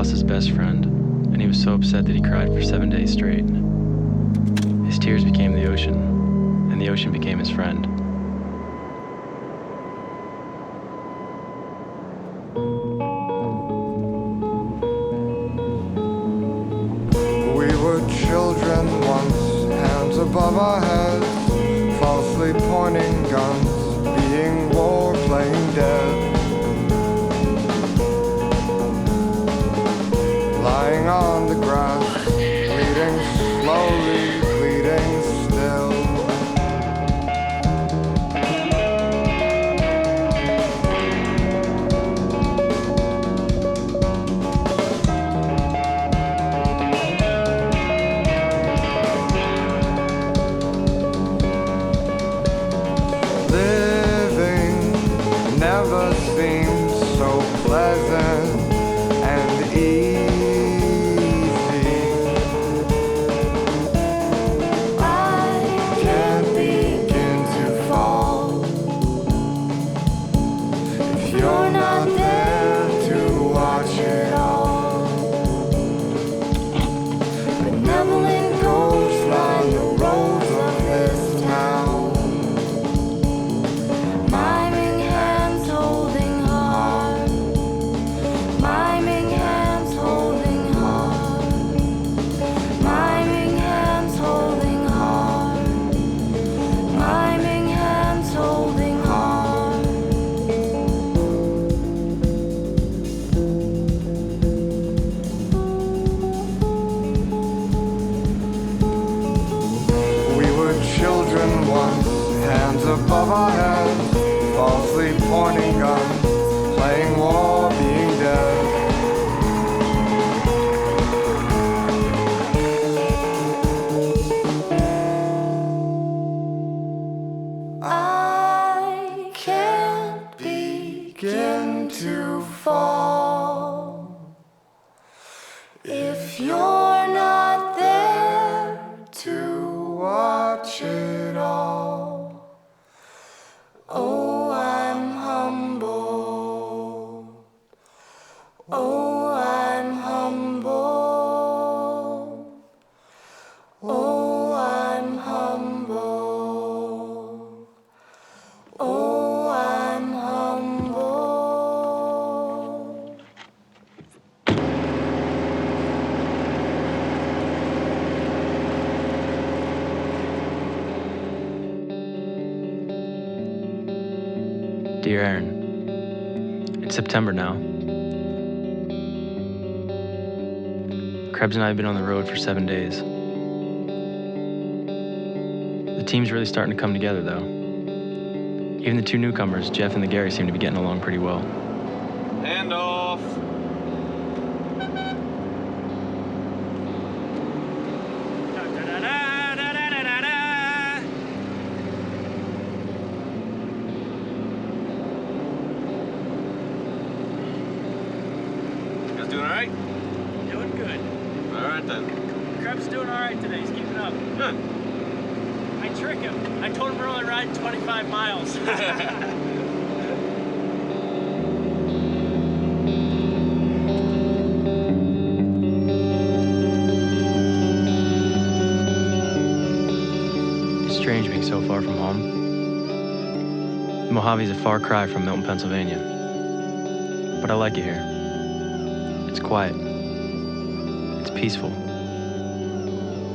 lost his best friend, and he was so upset that he cried for 7 days straight. His tears became the ocean, and the ocean became his friend. We were children once, hands above our heads, falsely pointing guns, being war, playing dead. Lying on the grass, bleeding slowly, bleeding still. Living never seemed so pleasant and easy. Above our heads, falsely pointing guns, playing war, being dead. I can't begin to fall if you're not there to watch it all. Oh, I'm humble. Oh, I'm humble. Oh, I'm humble. Oh, I'm humble. Dear Aaron, it's September now. Krebs and I have been on the road for 7 days. The team's really starting to come together, though. Even the two newcomers, Jeff and the Gary, seem to be getting along pretty well. Hand off. Doing all right? Doing good. All right, then. Krebs doing all right today. He's keeping up. Good. I trick him. I told him we're only riding 25 miles. It's strange being so far from home. Mojave's a far cry from Milton, Pennsylvania. But I like it here. It's quiet. It's peaceful.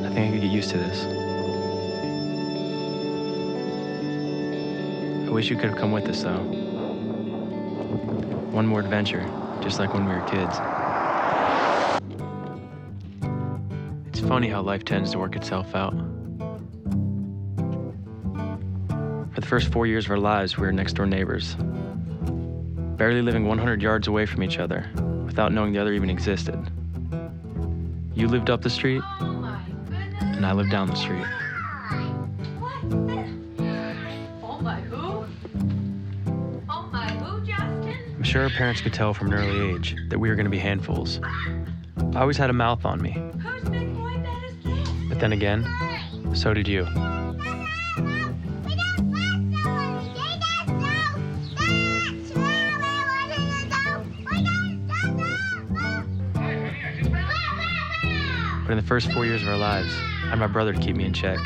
I think I could get used to this. I wish you could have come with us, though. One more adventure, just like when we were kids. It's funny how life tends to work itself out. For the first 4 years of our lives, we were next-door neighbors, barely living 100 yards away from each other, without knowing the other even existed. You lived up the street, and I lived down the street. Oh my who? Oh my who, Justin? I'm sure our parents could tell from an early age that we were going to be handfuls. I always had a mouth on me, Whose big boy bed is this? but then again, so did you. But in the first 4 years of our lives, I had my brother to keep me in check.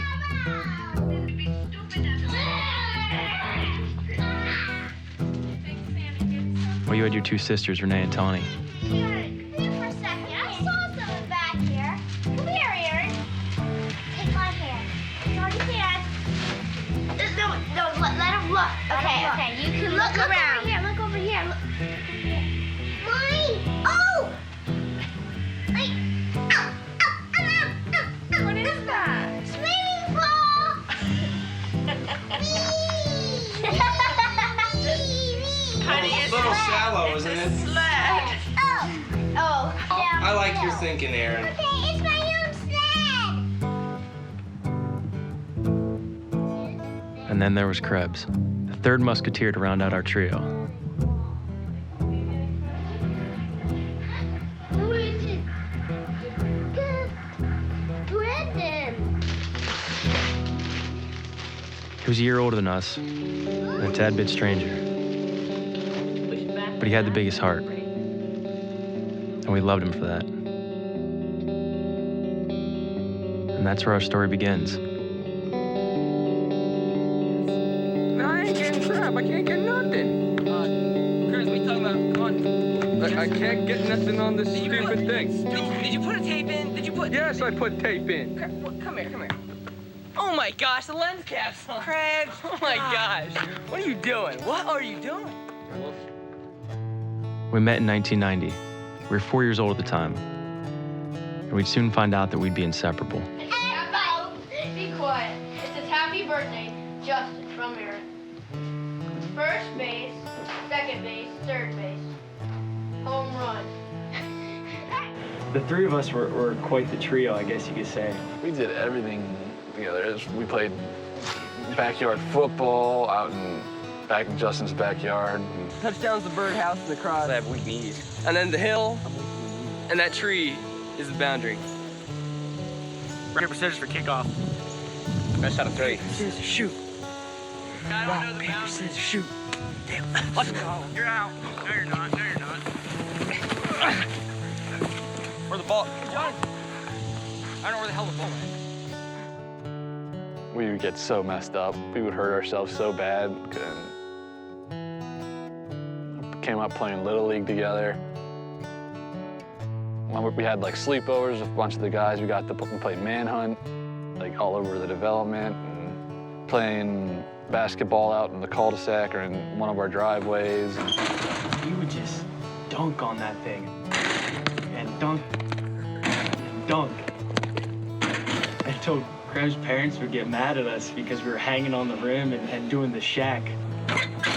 Well, you had your two sisters, Renee and Tawny. Aaron, come here for a second. I saw something back here. Come here, Aaron. Take my hand. No, you can't. No, let him look. Okay. You can look around. Look over here. Look. Mommy! Oh! Like, what is that? Swimming pool! Honey, It's a little shallow, isn't it? sled. Oh, I like your thinking, Aaron. Okay, it's my own sled. And then there was Krebs, the third musketeer to round out our trio. Who is it? Brendan. He was a year older than us, and a tad bit stranger. But he had the biggest heart, and we loved him for that. And that's where our story begins. No, I ain't getting crap. I can't get nothing. Chris, what are you talking about? Come on. I can't get nothing on this stupid thing. Did you put a tape in? Did you put... Yes, I put tape in. Come here. Oh my gosh, the lens cap's on. Craig. Oh my gosh. What are you doing? What are you doing? We met in 1990. We were 4 years old at the time, and we'd soon find out that we'd be inseparable. Be quiet. It says happy birthday, Justin, from Aaron. First base, second base, third base. Home run. The three of us were quite the trio, I guess you could say. We did everything together. We played backyard football back in Justin's backyard. Touchdown's the birdhouse and the cross. That we need. And then the hill, and that tree is the boundary. Rock, scissors for kickoff. Best out of three. Scissors, shoot. Rock, Paper, scissors, shoot. Damn. Let's go. You're out. No, you're not. Where the ball? John. I don't know where the hell the ball went. We would get so messed up. We would hurt ourselves so bad. Came up playing Little League together. We had like sleepovers with a bunch of the guys. We played manhunt, like all over the development, and playing basketball out in the cul-de-sac or in one of our driveways. We would just dunk on that thing, and dunk, and dunk. Until Krebs' parents would get mad at us because we were hanging on the rim and doing the shack.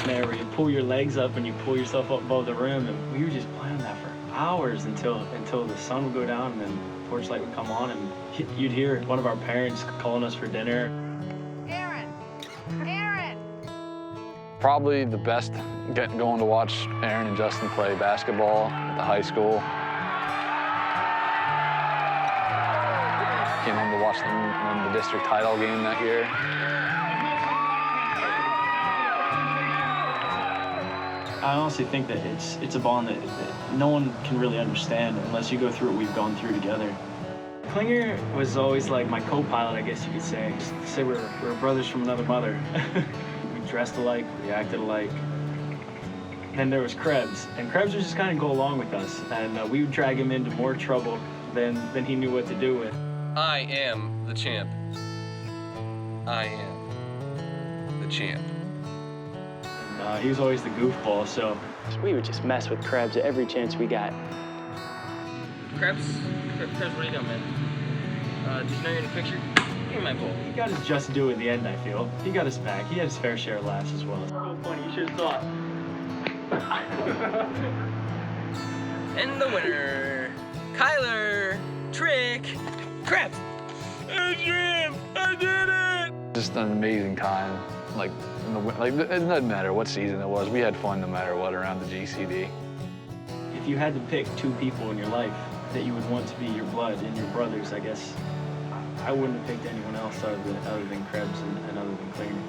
There, where you pull your legs up and you pull yourself up above the rim, and we would just play on that for hours until the sun would go down and then the porch light would come on, and you'd hear one of our parents calling us for dinner. Aaron. Probably the best going to watch Aaron and Justin play basketball at the high school. Came home to watch them win the district title game that year. I honestly think that it's a bond that no one can really understand unless you go through what we've gone through together. Klinger was always like my co-pilot, I guess you could say. Just to say we're brothers from another mother. We dressed alike, we acted alike. Then there was Krebs, and Krebs would just kind of go along with us, and we would drag him into more trouble than he knew what to do with. I am the champ. I am the champ. He was always the goofball, so we would just mess with Krebs at every chance we got. Krebs, what are you doing, man? Did you know you're in the picture? Give me my ball. He got his just due at the end, I feel. He got his back. He had his fair share of laughs as well. So funny, you should have thought. And the winner, Kyler, Trick, Krebs. I did it! Just an amazing time. It doesn't matter what season it was. We had fun no matter what around the GCD. If you had to pick two people in your life that you would want to be your blood and your brothers, I guess I wouldn't have picked anyone else other than Krebs and other than Klinger.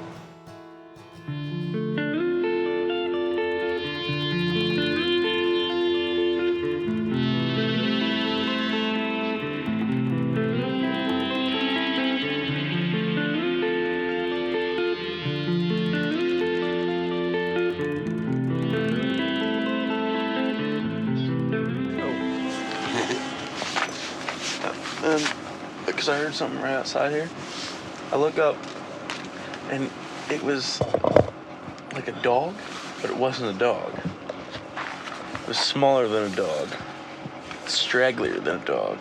And because I heard something right outside here, I look up, and it was like a dog, but it wasn't a dog. It was smaller than a dog, stragglier than a dog.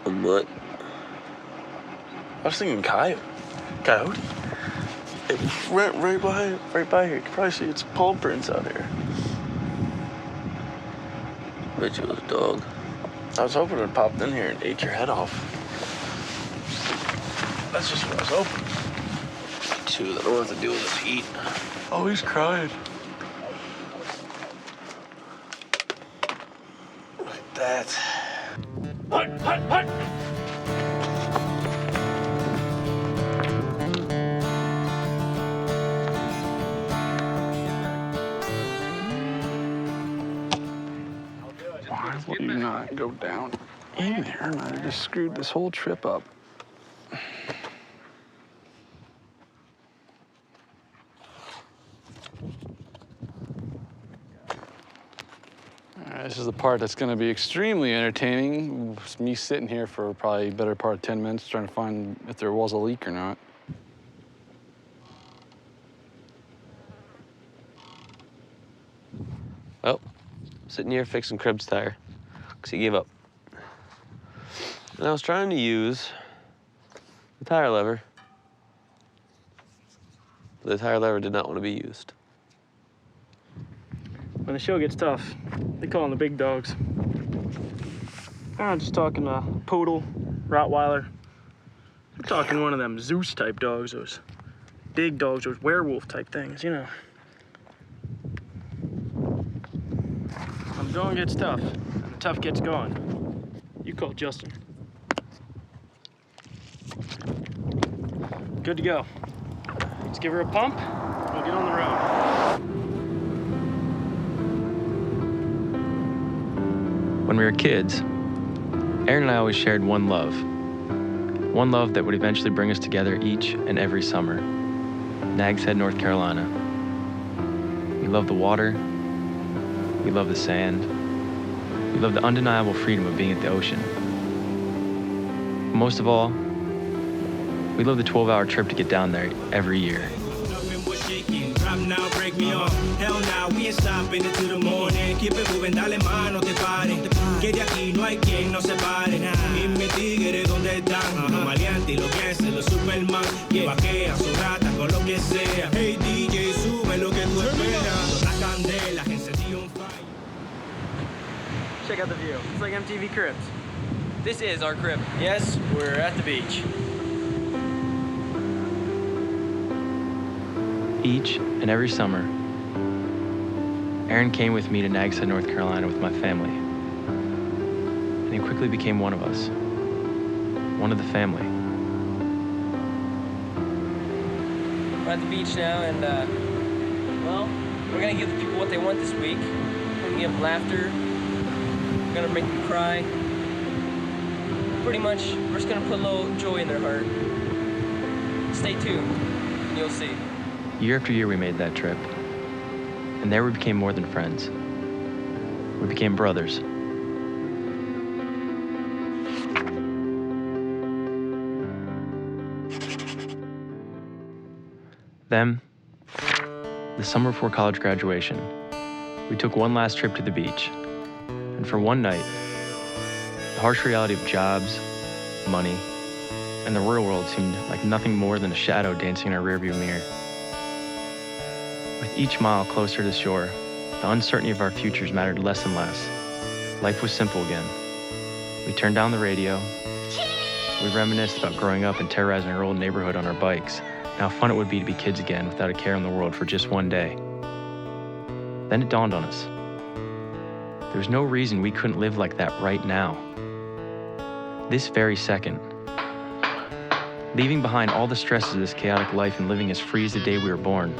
And what? I was thinking coyote. It went right by here. You can probably see its paw prints out here. Bet you it was a dog. I was hoping it popped in here and ate your head off. That's just what I was hoping. Shoot, I don't have to deal with this heat. Oh, he's crying. Like that. Hut! Why will you not go down in there? And I just screwed this whole trip up. This is the part that's going to be extremely entertaining. It's me sitting here for probably a better part of 10 minutes trying to find if there was a leak or not. Oh, sitting here fixing Krebs' tire because he gave up. And I was trying to use the tire lever. But the tire lever did not want to be used. When the show gets tough, they call in the big dogs. I'm just talking poodle, Rottweiler. I'm talking one of them Zeus type dogs, those big dogs, those werewolf type things, you know. When the going gets tough and the tough gets going, you call Justin. Good to go. Let's give her a pump and we'll get on the road. When we were kids, Aaron and I always shared one love that would eventually bring us together each and every summer. Nags Head, North Carolina. We love the water, we love the sand, we love the undeniable freedom of being at the ocean. Most of all, we love the 12-hour trip to get down there every year. Now break me off. Hell now, we ain't stopping until the morning. Keep it moving, dale mano, te pare. Que de aquí no hay quien no se pare. Y mis tigres, ¿dónde están? Los maleantes, los gangsters, los Superman. Que vaquean su rata con lo que sea. Hey DJ, sube lo que tú esperas. La candela, encendido on fire. Check out the view. It's like MTV Cribs. This is our crib. Yes, we're at the beach. Each and every summer, Aaron came with me to Nags Head, North Carolina with my family. And he quickly became one of us. One of the family. We're at the beach now, and, well, we're gonna give the people what they want this week. We're gonna give them laughter. We're gonna make them cry. Pretty much, we're just gonna put a little joy in their heart. Stay tuned, and you'll see. Year after year, we made that trip. And there we became more than friends. We became brothers. Then, the summer before college graduation, we took one last trip to the beach. And for one night, the harsh reality of jobs, money, and the real world seemed like nothing more than a shadow dancing in our rearview mirror. With each mile closer to the shore, the uncertainty of our futures mattered less and less. Life was simple again. We turned down the radio. We reminisced about growing up and terrorizing our old neighborhood on our bikes, and how fun it would be to be kids again without a care in the world for just one day. Then it dawned on us. There was no reason we couldn't live like that right now. This very second. Leaving behind all the stresses of this chaotic life and living as free as the day we were born.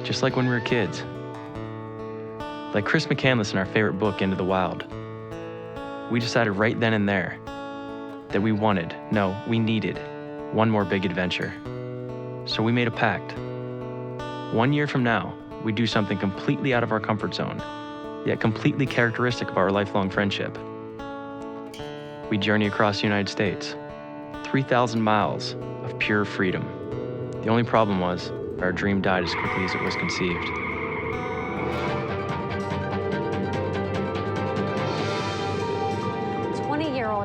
Just like when we were kids. Like Chris McCandless in our favorite book, Into the Wild. We decided right then and there that we needed one more big adventure. So we made a pact. 1 year from now, we'd do something completely out of our comfort zone, yet completely characteristic of our lifelong friendship. We'd journey across the United States. 3,000 miles of pure freedom. The only problem was, our dream died as quickly as it was conceived.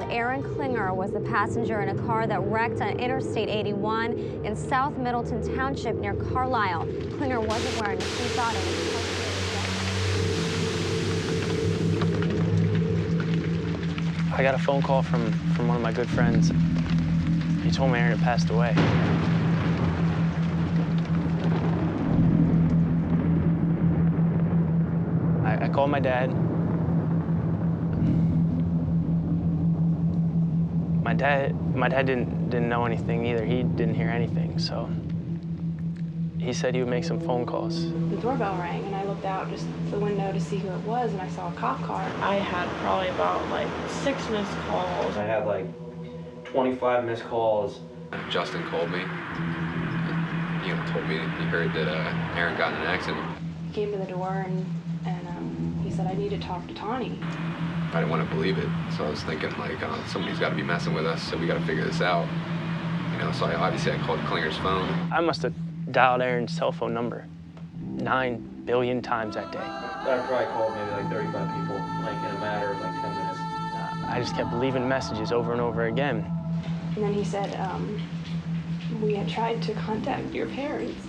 Aaron Klinger was the passenger in a car that wrecked on Interstate 81 in South Middleton Township near Carlisle. Klinger wasn't wearing a seatbelt and was I got a phone call from one of my good friends. He told me Aaron had passed away. I called my dad. My dad didn't know anything either. He didn't hear anything, so he said he would make some phone calls. The doorbell rang, and I looked out just the window to see who it was, and I saw a cop car. I had probably about like 6 missed calls. I had like 25 missed calls. Justin called me. Told me he heard that Aaron got in an accident. He came to the door, and he said, I need to talk to Tawny. I didn't want to believe it, so I was thinking like, somebody's got to be messing with us, so we got to figure this out. So I called Klinger's phone. I must have dialed Aaron's cell phone number 9 billion times that day. I probably called maybe like 35 people, like in a matter of like 10 minutes. I just kept leaving messages over and over again. And then he said, we had tried to contact your parents,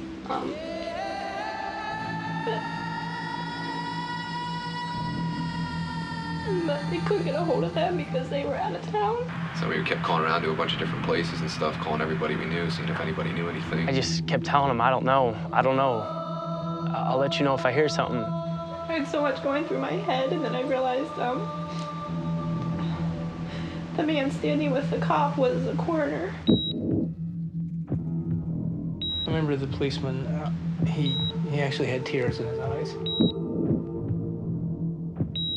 but they couldn't get a hold of them because they were out of town. So we kept calling around to a bunch of different places and stuff, calling everybody we knew, seeing if anybody knew anything. I just kept telling them, I don't know. I'll let you know if I hear something. I had so much going through my head, and then I realized the man standing with the cop was a coroner. I remember the policeman, he actually had tears in his eyes.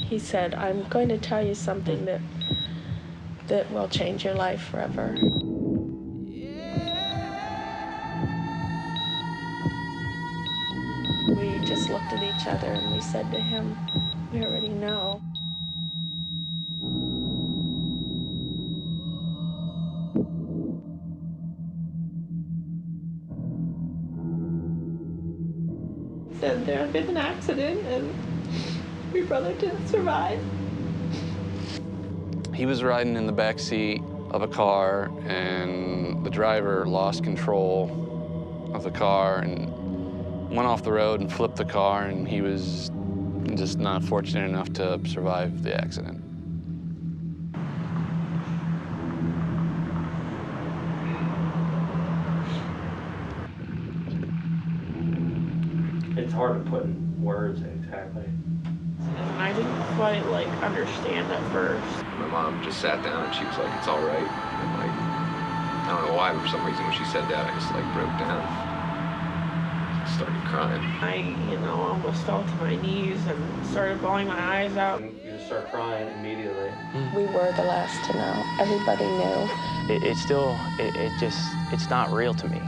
He said, I'm going to tell you something that will change your life forever. We just looked at each other and we said to him, we already know. He said there had been an accident and your brother didn't survive. He was riding in the back seat of a car, and the driver lost control of the car and went off the road and flipped the car, and he was just not fortunate enough to survive the accident. It's hard to put in words exactly. And I didn't quite understand at first. My mom just sat down and she was like, it's all right. And I don't know why, but for some reason when she said that, I just broke down. Started crying. I, almost fell to my knees and started bawling my eyes out. You just start crying immediately. We were the last to know. Everybody knew. It's not real to me.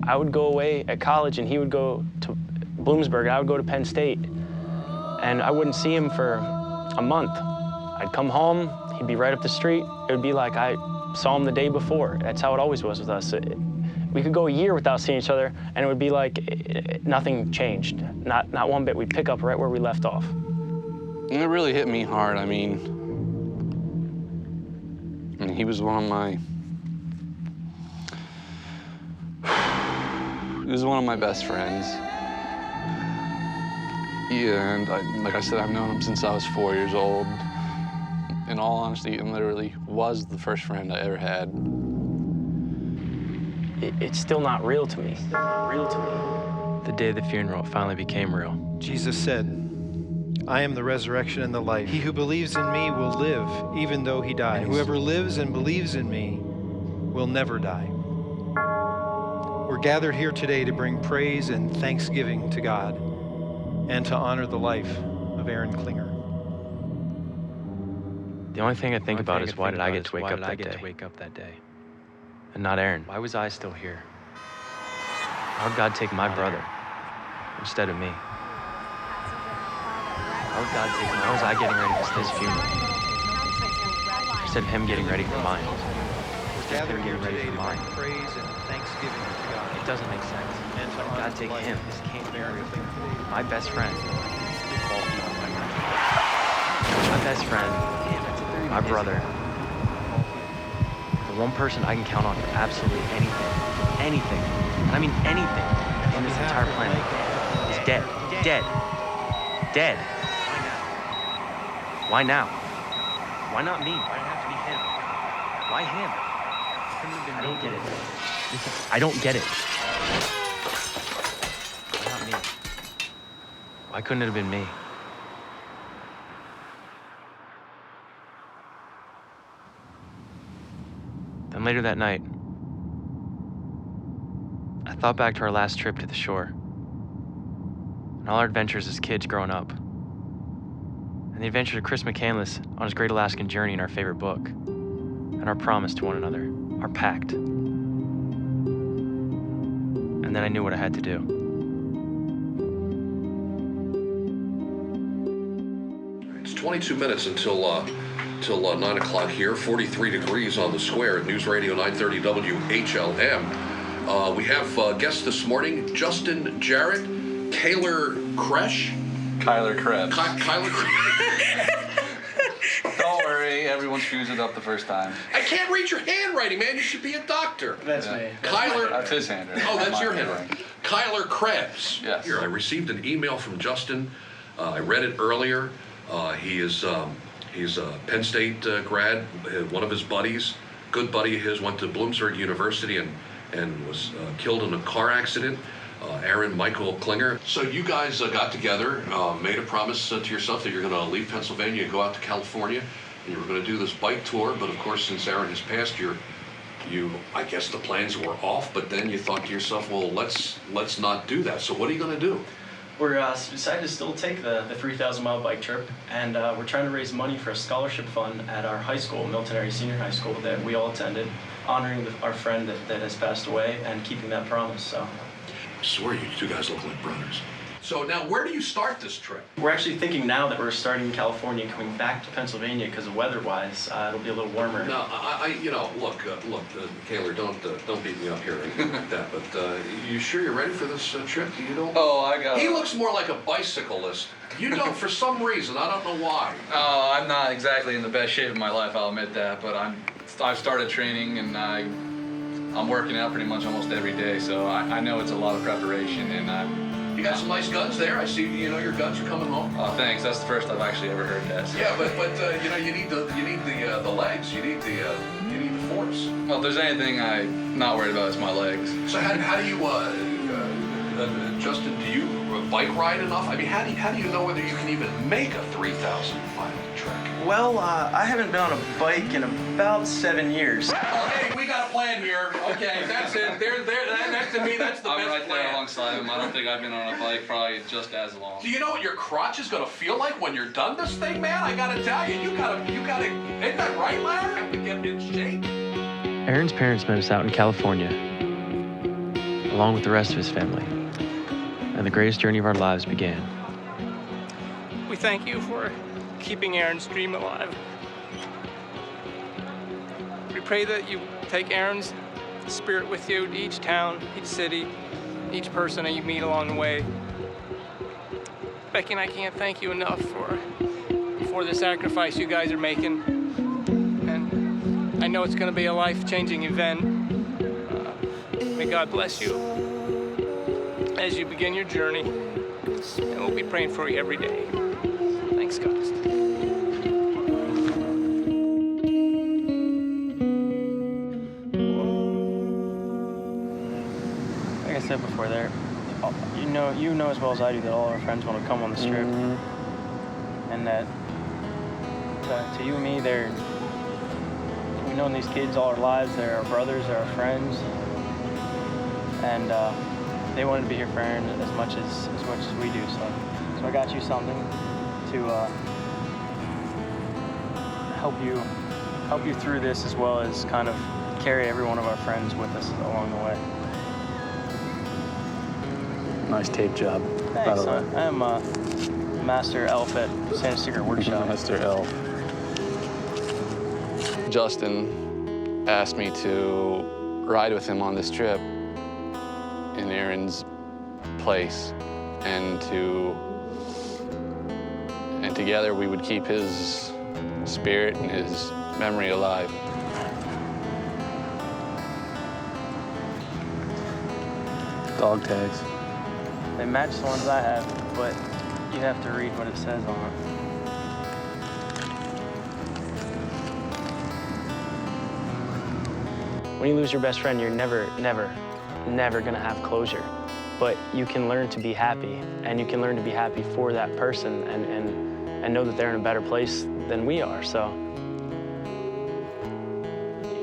I would go away at college and he would go to Bloomsburg. I would go to Penn State. And I wouldn't see him for a month. I'd come home, he'd be right up the street. It would be like I saw him the day before. That's how it always was with us. We could go a year without seeing each other, and it would be like nothing changed. Not one bit. We'd pick up right where we left off. And it really hit me hard. I mean, he was one of my... He was one of my best friends. Yeah, and like I said, I've known him since I was 4 years old. In all honesty, he literally was the first friend I ever had. It's still not real to me. The day of the funeral, it finally became real. Jesus said, I am the resurrection and the life. He who believes in me will live, even though he dies. And whoever lives and believes in me will never die. We're gathered here today to bring praise and thanksgiving to God and to honor the life of Aaron Klinger. The only thing I think about is why did I get to wake up that day? And not Aaron. Why was I still here? Why would God take my brother instead of me? How would God take him? How was I getting ready for his funeral? Instead of him getting ready for mine. Instead of him getting ready for mine. Praise and thanksgiving to God. It doesn't make sense. And so God take him, his king, my best friend. My best friend, my brother. The one person I can count on for absolutely anything. Anything. And I mean anything on this entire planet is dead. Dead. Dead. Why now? Why not me? Why did it have to be him? Why him? I don't get it. I don't get it. Why not me? Why couldn't it have been me? Then later that night, I thought back to our last trip to the shore and all our adventures as kids growing up. And the adventure of Chris McCandless on his great Alaskan journey in our favorite book. And our promise to one another, our pact. And then I knew what I had to do. It's 22 minutes until 9 o'clock here, 43 degrees on the square at News Radio 930 WHLM. We have guests this morning, Justin Jarrett, Kyler Krebs. Kyler Krebs. Kyler Krebs. Don't worry, everyone screws it up the first time. I can't read your handwriting, man. You should be a doctor. That's me. Kyler. That's his handwriting. Oh, that's your handwriting. Kyler Krebs. Yes. Here, I received an email from Justin. I read it earlier. He's a Penn State grad. One of his buddies, good buddy of his, went to Bloomsburg University and was killed in a car accident. Aaron Michael Klinger. So you guys got together, made a promise to yourself that you're going to leave Pennsylvania and go out to California, and you were going to do this bike tour. But of course, since Aaron has passed, I guess the plans were off. But then you thought to yourself, well, let's not do that. So what are you going to do? We're decided to still take the 3,000-mile bike trip, and we're trying to raise money for a scholarship fund at our high school, Milton Area Senior High School, that we all attended, honoring our friend that has passed away and keeping that promise. So. I swear you two guys look like brothers. So now, where do you start this trip? We're actually thinking now that we're starting in California and coming back to Pennsylvania because of weather-wise, it'll be a little warmer. No, look, Kaylor, don't beat me up here or anything like that. But you sure you're ready for this trip? You don't. Oh, I got. He looks more like a bicyclist. You don't, for some reason. I don't know why. Oh, I'm not exactly in the best shape of my life. I'll admit that. But I've started training and I'm working out pretty much almost every day. So I know it's a lot of preparation and You got some nice guns there. I see. Your guns are coming home. Oh, thanks. That's the first I've actually ever heard that. So. Yeah, but you need the legs. You need the force. Well, if there's anything I'm not worried about, it's my legs. So how do you, Justin? Do you bike ride enough? I mean, how do you know whether you can even make a 3,000-mile trek? Well, I haven't been on a bike in about 7 years. Okay, we got a plan here. Okay, that's it. Next to me, that's the I'm best right plan. there alongside him. I don't think I've been on a bike probably just as long. Do you know what your crotch is gonna feel like when you're done this thing, man? I gotta tell you, you gotta. Isn't that right, Larry? Have to get in shape. Aaron's parents met us out in California, along with the rest of his family, and the greatest journey of our lives began. We thank you for keeping Aaron's dream alive. We pray that you take Aaron's spirit with you to each town, each city, each person that you meet along the way. Becky and I can't thank you enough for the sacrifice you guys are making. And I know it's going to be a life-changing event. May God bless you as you begin your journey. And we'll be praying for you every day. Thanks, guys. Like I said before, you know as well as I do that all our friends want to come on this trip, and that to you and me, we've known these kids all our lives. They're our brothers, they're our friends, and they wanted to be here for Aaron as much as we do. So I got you something to help you through this, as well as kind of carry every one of our friends with us along the way. Nice tape job. Thanks, by the way. I'm Master Elf at Santa Secret Workshop. Master Elf. Justin asked me to ride with him on this trip in Aaron's place, and together we would keep his spirit and his memory alive. Dog tags. They match the ones I have, but you have to read what it says on it. When you lose your best friend, you're never gonna have closure. But you can learn to be happy, and you can learn to be happy for that person and know that they're in a better place than we are. So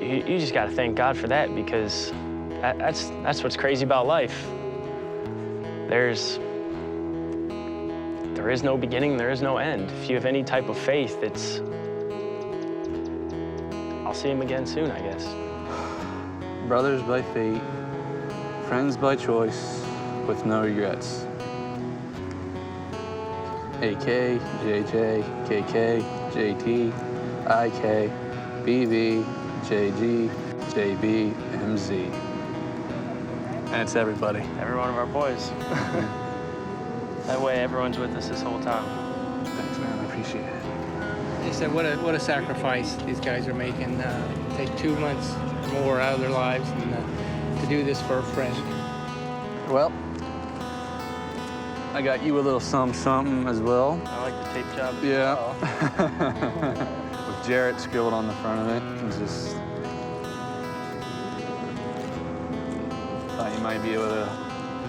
you just gotta thank God for that, because that's what's crazy about life. There is no beginning, there is no end. If you have any type of faith, I'll see him again soon, I guess. Brothers by fate, friends by choice, with no regrets. AK, JJ, KK, JT, IK, BV, JG, JB, MZ. And it's everybody. Every one of our boys. That way everyone's with us this whole time. Thanks, man, I appreciate it. They said, what a sacrifice these guys are making. Take 2 months more out of their lives and to do this for a friend. Well, I got you a little something as well. I like the tape job as yeah. well. With Jarrett scribbled on the front of it. And just thought you might be able to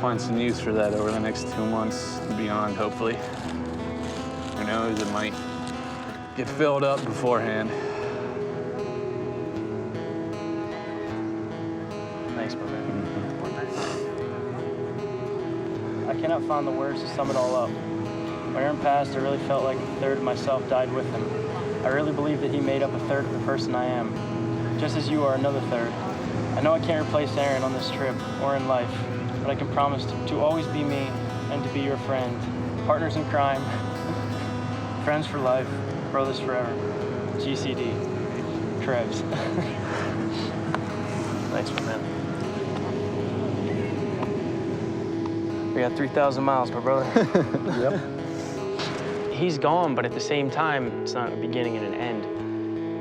find some use for that over the next 2 months and beyond, hopefully. Who knows, it might get filled up beforehand. Thanks, brother. I cannot find the words to sum it all up. When Aaron passed, I really felt like a third of myself died with him. I really believe that he made up a third of the person I am, just as you are another third. I know I can't replace Aaron on this trip or in life, but I can promise to always be me and to be your friend. Partners in crime, friends for life, brothers forever. GCD, Krebs. Thanks, my man. We got 3,000 miles, my brother. Yep. He's gone, but at the same time, it's not a beginning and an end.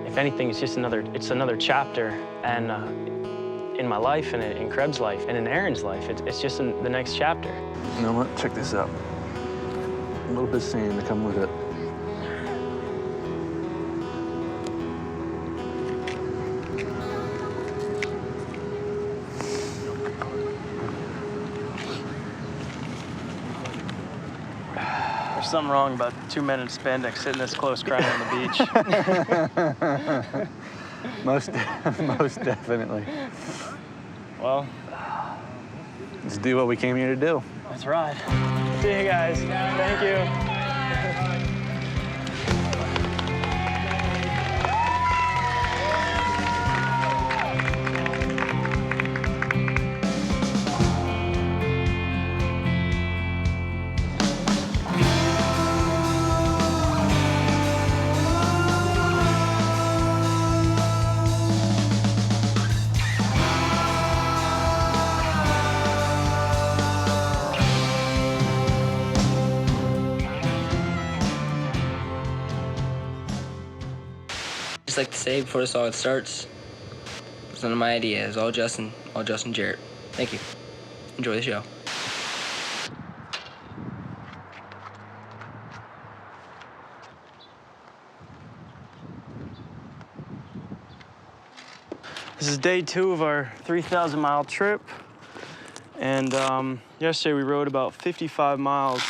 If anything, it's just another chapter, and in my life, and in Krebs' life, and in Aaron's life, it's just the next chapter. You know what? Check this out. A little bit of sand to come with it. There's something wrong about 2 men in spandex sitting this close crying on the beach. Most definitely. Well, let's do what we came here to do. Let's ride. See you guys. Thank you. Just like to say before the song starts, it's none of my idea. It's all Justin Jarrett. Thank you. Enjoy the show. This is day 2 of our 3,000-mile trip, and yesterday we rode about 55 miles,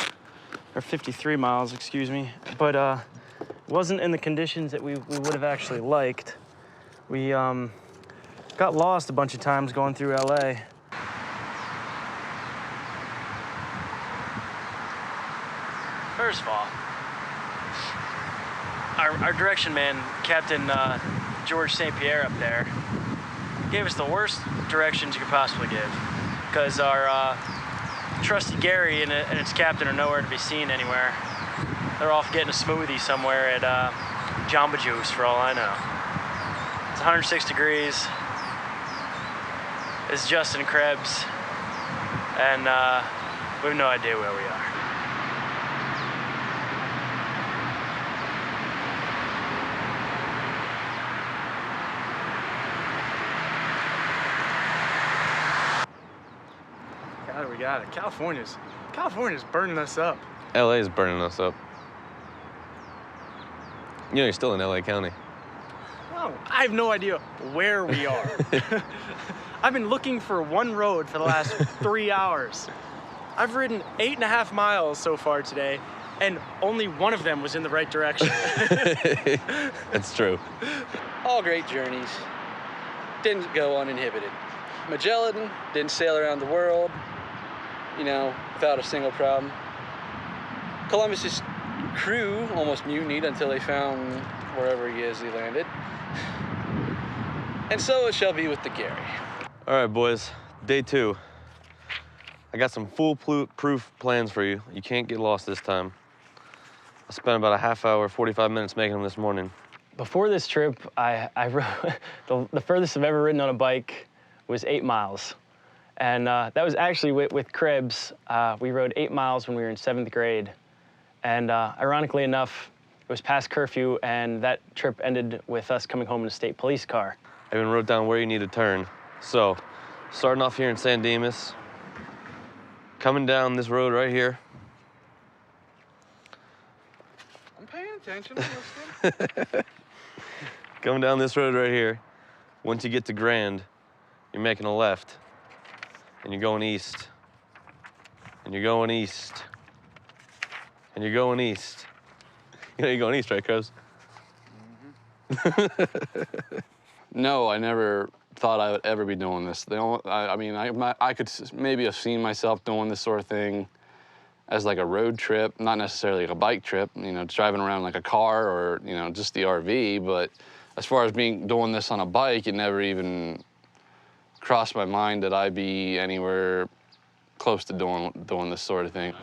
or 53 miles, excuse me, but it wasn't in the conditions that we would have actually liked. We got lost a bunch of times going through LA. First of all, our direction man, Captain George St. Pierre up there, gave us the worst directions you could possibly give, because our trusty Gary and its captain are nowhere to be seen anywhere. They're off getting a smoothie somewhere at Jamba Juice, for all I know. It's 106 degrees. It's Justin and Krebs, and we have no idea where we are. We got it. California's burning us up. LA's burning us up. You know, you're still in LA County. Oh, I have no idea where we are. I've been looking for one road for the last 3 hours. I've ridden 8.5 miles so far today, and only one of them was in the right direction. That's true. All great journeys. Didn't go uninhibited. Magellan didn't sail around the world, you know, without a single problem. Columbus's crew almost mutinied until they found wherever he is he landed. And so it shall be with the Gary. All right, boys, day 2. I got some foolproof plans for you. You can't get lost this time. I spent about a half hour, 45 minutes making them this morning. Before this trip, I rode, the furthest I've ever ridden on a bike was 8 miles. And that was actually with Krebs. We rode 8 miles when we were in 7th grade. And ironically enough, it was past curfew, and that trip ended with us coming home in a state police car. I even wrote down where you need to turn. So, starting off here in San Dimas, coming down this road right here. I'm paying attention, I'm listening. Coming down this road right here. Once you get to Grand, you're making a left. And you're going east. And you're going east. And you're going east. You know you're going east, right, Krebs? No, I never thought I would ever be doing this. I could maybe have seen myself doing this sort of thing as like a road trip, not necessarily like a bike trip, you know, driving around like a car or, you know, just the RV. But as far as doing this on a bike, it never even crossed my mind that I'd be anywhere close to doing this sort of thing.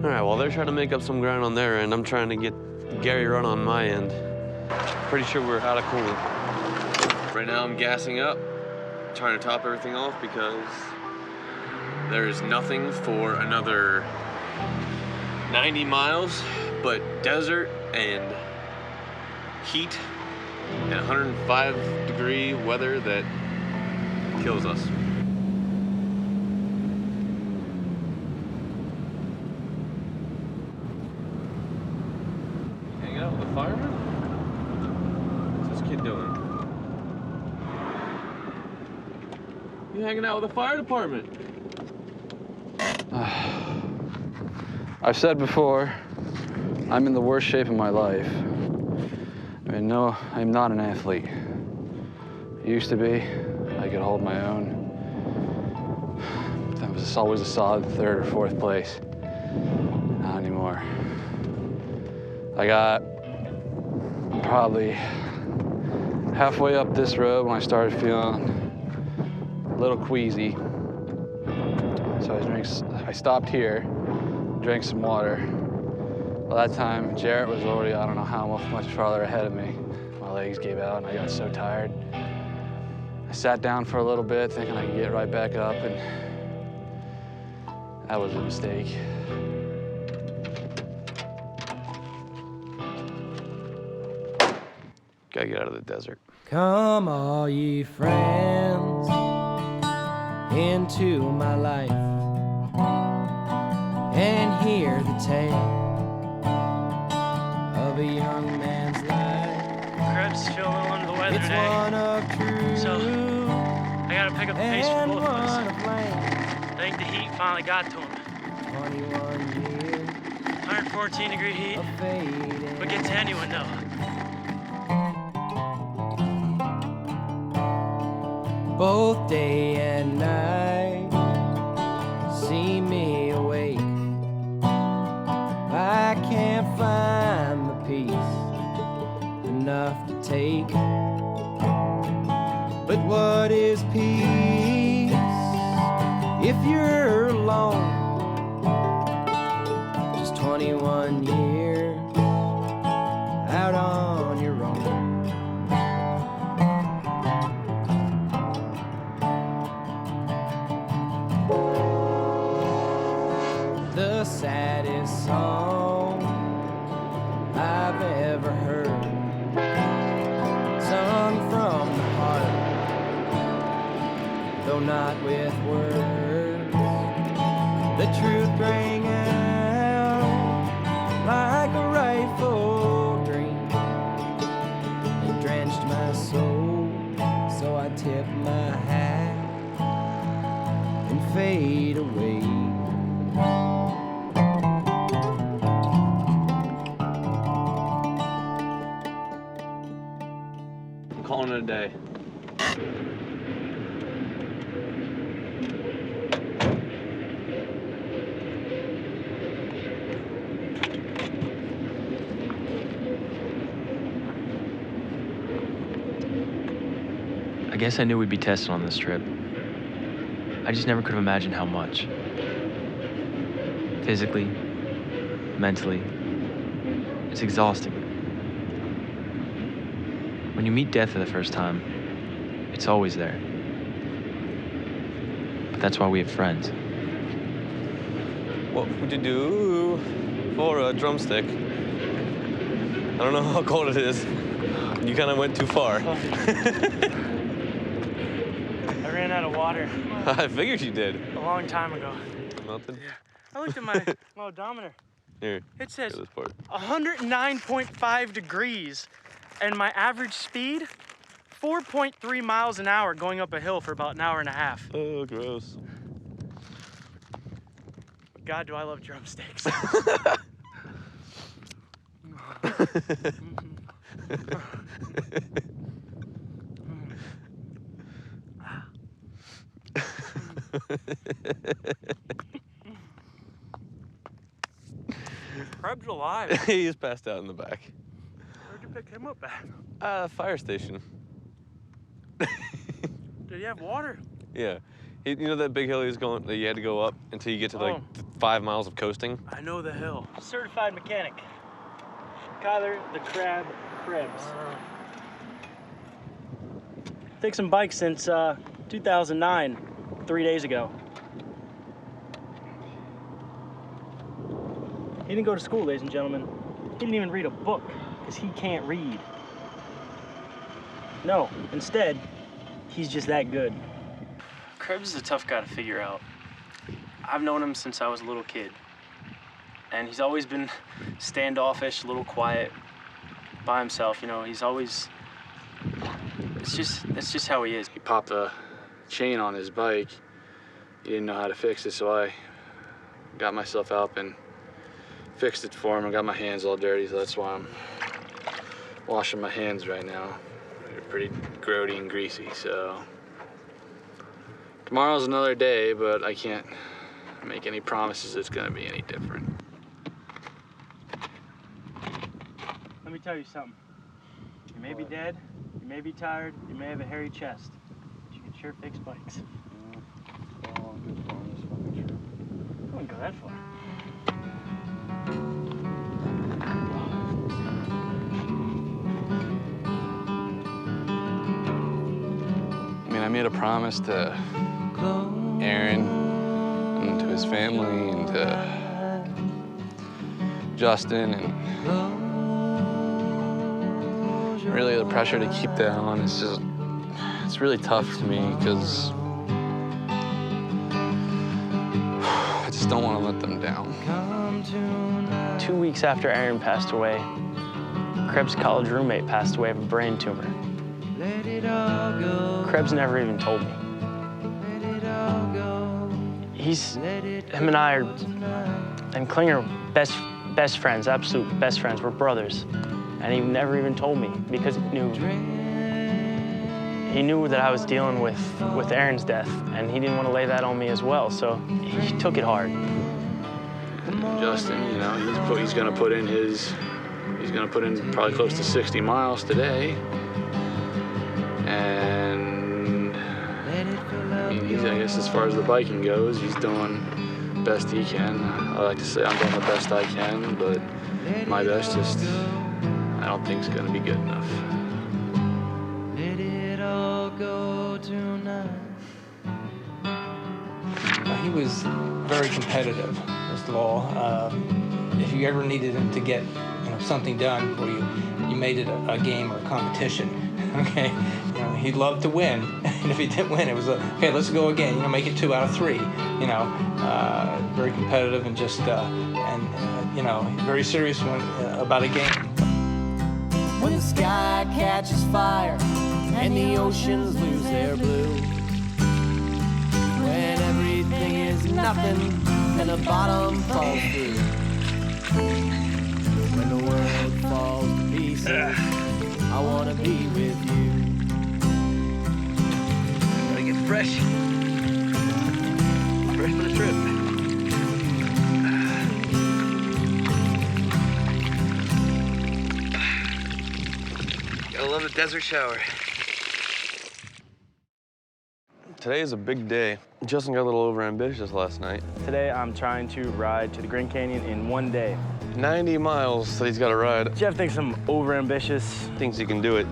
All right, while they're trying to make up some ground on their end, I'm trying to get Gary run on my end. Pretty sure we're out of coolant. Right now I'm gassing up, trying to top everything off because there is nothing for another 90 miles but desert and heat and 105-degree weather that kills us. Hanging out with the fireman? What's this kid doing? You hanging out with the fire department? I've said before, I'm in the worst shape of my life. I mean, no, I'm not an athlete. I used to be. I could hold my own. That was always a solid 3rd or 4th place. Not anymore. I got probably halfway up this road when I started feeling a little queasy. So I stopped here, drank some water. By that time, Jarrett was already, I don't know how much farther ahead of me. My legs gave out and I got so tired. I sat down for a little bit thinking I could get right back up, and that was a mistake. Gotta get out of the desert. Come all ye friends into my life and hear the tale of a young man's life. Krebs is feeling a little under the weather It's today. one of truth, So I gotta pick up the pace for both of us. one of blame. I think the heat finally got to him. 21 years 114-degree heat. of fading. What gets to anyone though? Both day and night see me awake find the peace enough to take. But what is peace if you're alone? Just 21 years out on your own. The saddest song I've ever heard, sung from the heart, though not with words. The truth rang out like a rifle dream. It drenched my soul, so I tip my hat and fade away. Calling it a day. I guess I knew we'd be tested on this trip. I just never could have imagined how much. Physically, mentally, it's exhausting. When you meet death for the first time, it's always there. But that's why we have friends. What would you do for a drumstick? I don't know how cold it is. You kind of went too far. I ran out of water I figured you did. a long time ago. Nothing? Yeah. I looked at my odometer. Here. It says this part. 109.5 degrees, and my average speed, 4.3 miles an hour going up a hill for about an hour and a half. Oh, gross. God, do I love drumsticks. Krebs alive. He's passed out in the back. Where'd you pick him up at? Fire station. Did he have water? Yeah. You know that big hill he was going, that you had to go up until you get to like 5 miles of coasting? I know the hill. Certified mechanic. Kyler the Crab Krebs. Fixing bikes since 2009, 3 days ago. He didn't go to school, ladies and gentlemen. He didn't even read a book, because he can't read. No, instead, he's just that good. Krebs is a tough guy to figure out. I've known him since I was a little kid. And he's always been standoffish, a little quiet, by himself, you know. He's always, that's just how he is. He popped a chain on his bike. He didn't know how to fix it, so I got myself up and fixed it for him. I got my hands all dirty, so that's why I'm washing my hands right now. They're pretty grody and greasy, so. Tomorrow's another day, but I can't make any promises it's gonna be any different. Let me tell you something. You may be dead, you may be tired, you may have a hairy chest, but you can sure fix bikes. I wouldn't go that far. I mean, I made a promise to Aaron and to his family and to Justin, and really the pressure to keep that on is just, it's really tough to me because I just don't want to let them down. 2 weeks after Aaron passed away, Krebs' college roommate passed away of a brain tumor. Krebs never even told me. Him and I and Klinger best friends, absolute best friends. We're brothers. And he never even told me because he knew that I was dealing with Aaron's death, and he didn't want to lay that on me as well, so he took it hard. Justin, you know, he's going to put in probably close to 60 miles today. And I guess as far as the biking goes, he's doing best he can. I like to say I'm doing the best I can, but my best just, I don't think is going to be good enough. Let it all go tonight. He was very competitive, first of all. If you ever needed him to get something done, where you made it a game or a competition, okay? He loved to win, and if he didn't win, it was okay, let's go again. Make it 2 out of 3. Very competitive and just very serious about a game. When the sky catches fire and the oceans lose their blue, when everything is nothing and the bottom falls through, when the world falls to pieces, I wanna be with you. Gotta get fresh for the trip. Gotta love the desert shower. Today is a big day. Justin got a little overambitious last night. Today, I'm trying to ride to the Grand Canyon in 1 day. 90 miles that he's got to ride. Jeff thinks I'm overambitious. Thinks he can do it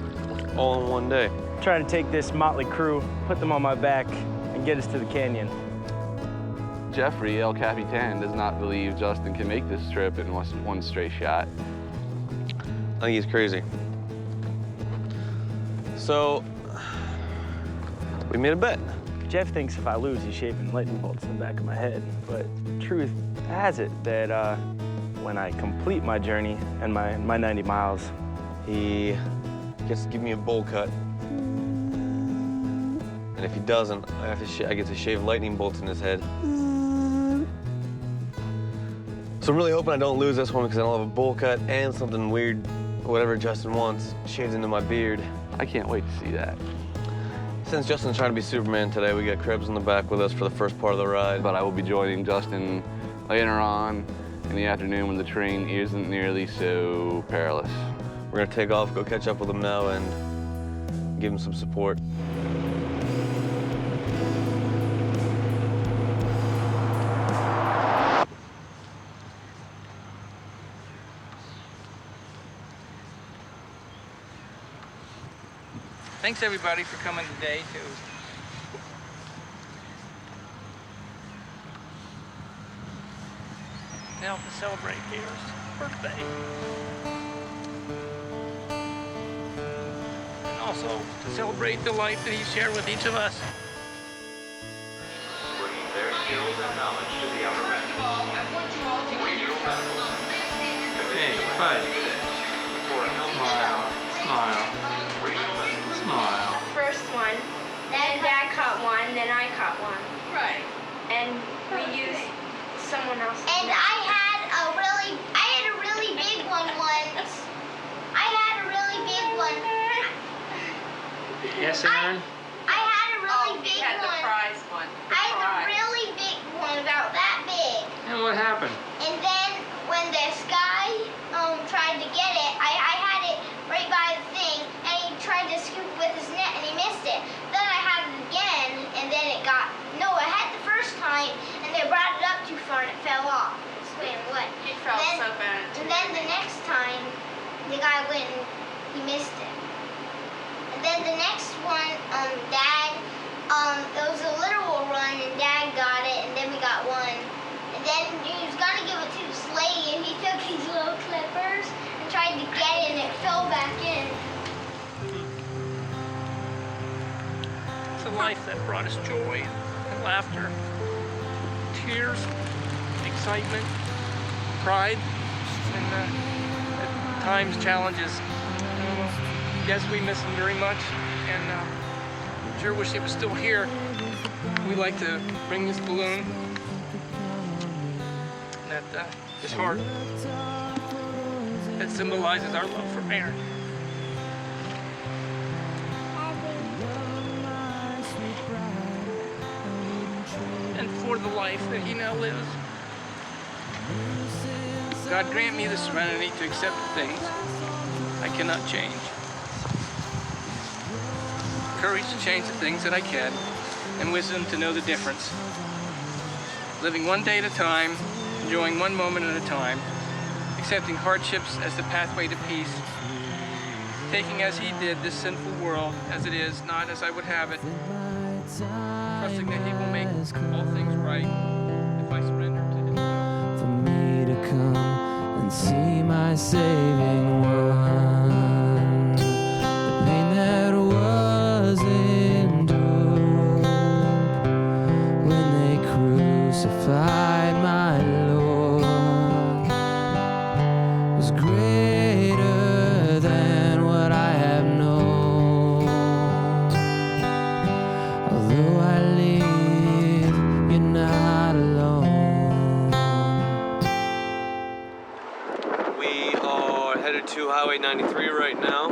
all in 1 day. Trying to take this motley crew, put them on my back, and get us to the canyon. Jeffrey, El Capitan, does not believe Justin can make this trip in one straight shot. I think he's crazy. So, we made a bet. Jeff thinks if I lose, he's shaving lightning bolts in the back of my head. But truth has it that when I complete my journey and my 90 miles, he gets to give me a bowl cut. And if he doesn't, I get to shave lightning bolts in his head. So I'm really hoping I don't lose this one because I don't have a bowl cut and something weird, whatever Justin wants, shaved into my beard. I can't wait to see that. Since Justin's trying to be Superman today, we got Krebs in the back with us for the first part of the ride. But I will be joining Justin later on in the afternoon when the terrain isn't nearly so perilous. We're gonna take off, go catch up with him now, and give him some support. Thanks everybody for coming today to help us celebrate Garrett's birthday. And also to celebrate the life that he shared with each of us. Bringing their skills and knowledge to the outer reach. Hey, bye. Smile. Smile. Smile. First one, then Dad caught one, then I caught one. Right. And we used someone else. And I had a really big one once. I had a really big one. Yes, Aaron? I had a really big had one. the prize one. I had a really big one, about that big. And what happened? And then when this guy tried to get it, I had it right by the thing, and he tried to scoop with his net, and he missed it. Then I had it again, and then it got, no, I had the first time, and they brought it up too far, and it fell off. It swam away. He felt so bad. And then the next time, the guy went and he missed it. And then the next one, Dad, it was a literal run, and Dad got it, and then we got one. And then he was gonna give it to this lady, and he took these little clippers and tried to get it, and it fell back in. It's a life that brought us joy and laughter, tears, excitement, pride, and at times challenges. Yes, we miss him very much, and sure wish he was still here. We'd like to bring this balloon that his heart that symbolizes our love for Aaron. And for the life that he now lives. God grant me the serenity to accept the things I cannot change. Courage to change the things that I can, and wisdom to know the difference. Living one day at a time, enjoying one moment at a time, accepting hardships as the pathway to peace, taking as he did this sinful world as it is, not as I would have it, trusting that he will make all things right if I surrender to his will. For me to come and see my saving one, the pain that was endured when they crucified my Lord was greater than what I have known. Although I live, you're not alone. We are headed to Highway 93 right now.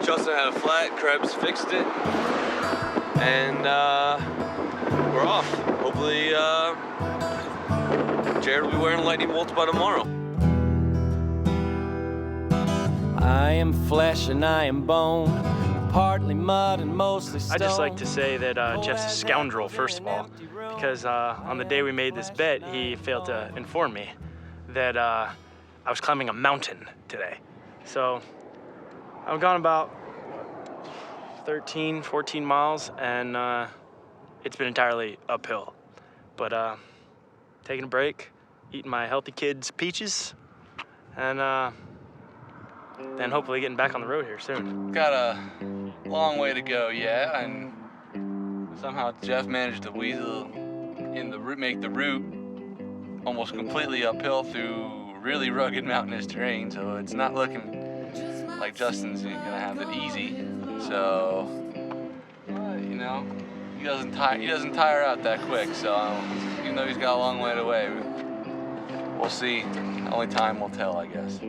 Justin had a flat, Krebs fixed it, and we're off. Hopefully, Jarrett will be wearing lightning bolts by tomorrow. I am flesh and I am bone, partly mud and mostly stone. I'd just like to say that Jeff's a scoundrel, first of all, because on the day we made this bet, he failed to inform me that I was climbing a mountain today. So I've gone about 13, 14 miles, and it's been entirely uphill. But taking a break, eating my healthy kids' peaches, and then hopefully getting back on the road here soon. Got a long way to go, yeah, and somehow Jeff managed to weasel in the route, make the route almost completely uphill through really rugged mountainous terrain, so it's not looking like Justin's gonna have it easy. So, you know, he doesn't tire out that quick. So even though he's got a long way to wait, we'll see. Only time will tell, I guess.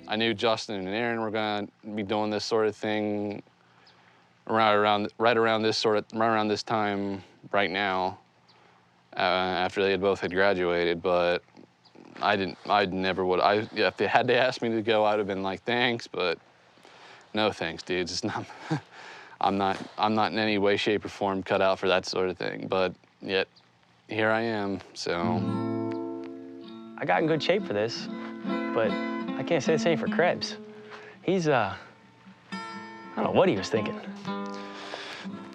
I knew Justin and Aaron were gonna be doing this sort of thing right around this time right now, after they both had graduated, but I never would. If they had asked me to go, I'd have been like, thanks, but no thanks, dude. It's not. I'm not in any way, shape, or form cut out for that sort of thing. But yet, here I am. So I got in good shape for this, but I can't say the same for Krebs. He's I don't know what he was thinking.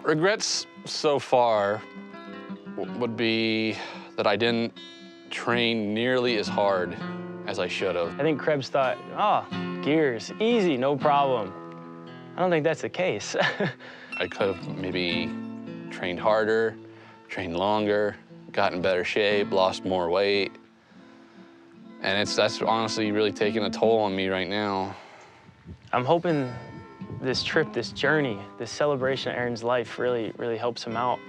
Regrets so far would be that I didn't train nearly as hard as I should have. I think Krebs thought, oh, gears, easy, no problem. I don't think that's the case. I could have maybe trained harder, trained longer, got in better shape, lost more weight. And that's honestly really taking a toll on me right now. I'm hoping this trip, this journey, this celebration of Aaron's life really helps him out.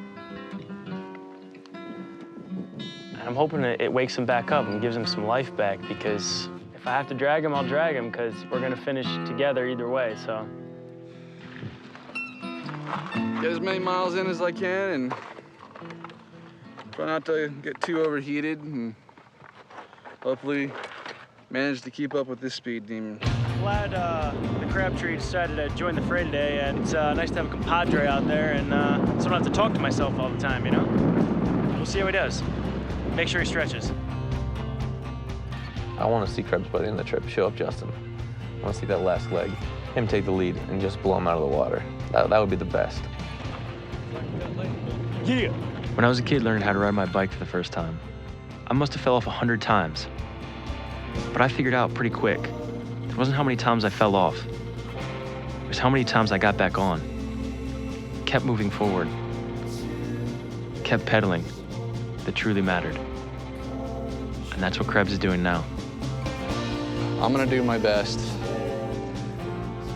And I'm hoping that it wakes him back up and gives him some life back, because if I have to drag him, I'll drag him, because we're gonna finish together either way, so. Get as many miles in as I can and try not to get too overheated, and hopefully manage to keep up with this speed demon. Glad the Crabtree decided to join the fray today, and it's nice to have a compadre out there, and so I don't have to talk to myself all the time, you know? We'll see how he does. Make sure he stretches. I want to see Krebs by the end of the trip show up Justin. I want to see that last leg, him take the lead and just blow him out of the water. That would be the best. Yeah. When I was a kid learning how to ride my bike for the first time, I must have fell off 100 times. But I figured out pretty quick, it wasn't how many times I fell off. It was how many times I got back on. Kept moving forward. Kept pedaling. That truly mattered. And that's what Krebs is doing now. I'm gonna do my best.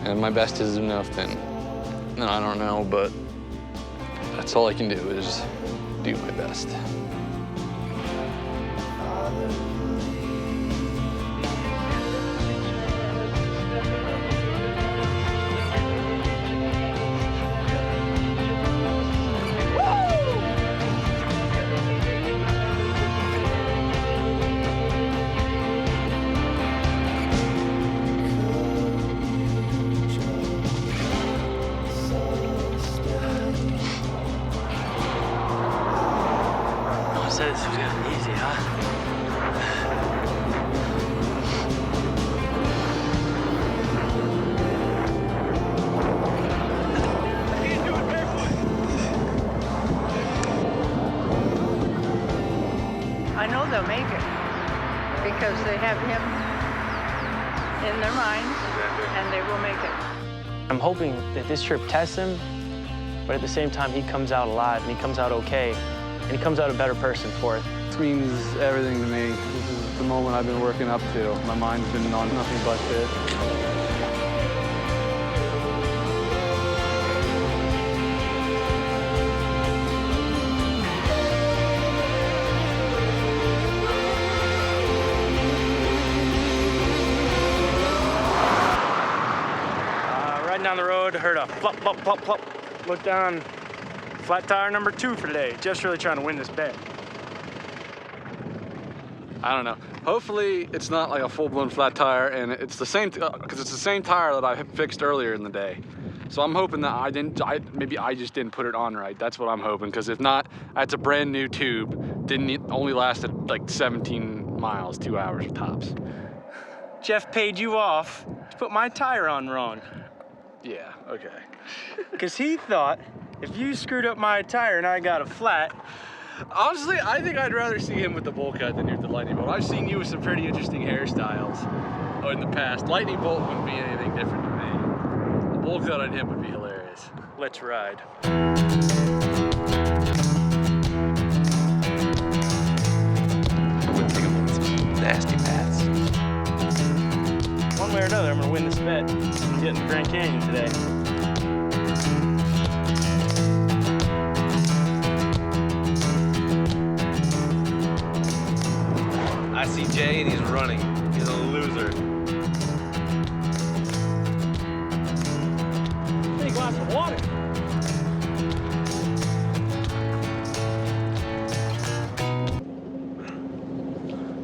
And my best is nothing. No, I don't know, but that's all I can do is do my best. because they have him in their minds, and they will make it. I'm hoping that this trip tests him, but at the same time, he comes out alive, and he comes out okay, and he comes out a better person for it. This means everything to me. This is the moment I've been working up to. My mind's been on nothing but this. Riding down the road, heard a plop, plop, plop, plop. Look down, flat tire number 2 for today. Jeff's really trying to win this bet. I don't know. Hopefully it's not like a full-blown flat tire, and it's the same, because it's the same tire that I fixed earlier in the day. So I'm hoping that maybe I just didn't put it on right. That's what I'm hoping, because if not, that's a brand new tube. Only lasted like 17 miles, 2 hours tops. Jeff paid you off to put my tire on wrong. Yeah, okay. Because he thought if you screwed up my tire and I got a flat. Honestly, I think I'd rather see him with the bowl cut than you with the lightning bolt. I've seen you with some pretty interesting hairstyles in the past. Lightning bolt wouldn't be anything different to me. A bowl cut on him would be hilarious. Let's ride. Wouldn't take him on some nasty paths. One way or another, I'm gonna win this bet. I'm getting to Grand Canyon today. I see Jay and he's running. He's a loser. Take a glass of water.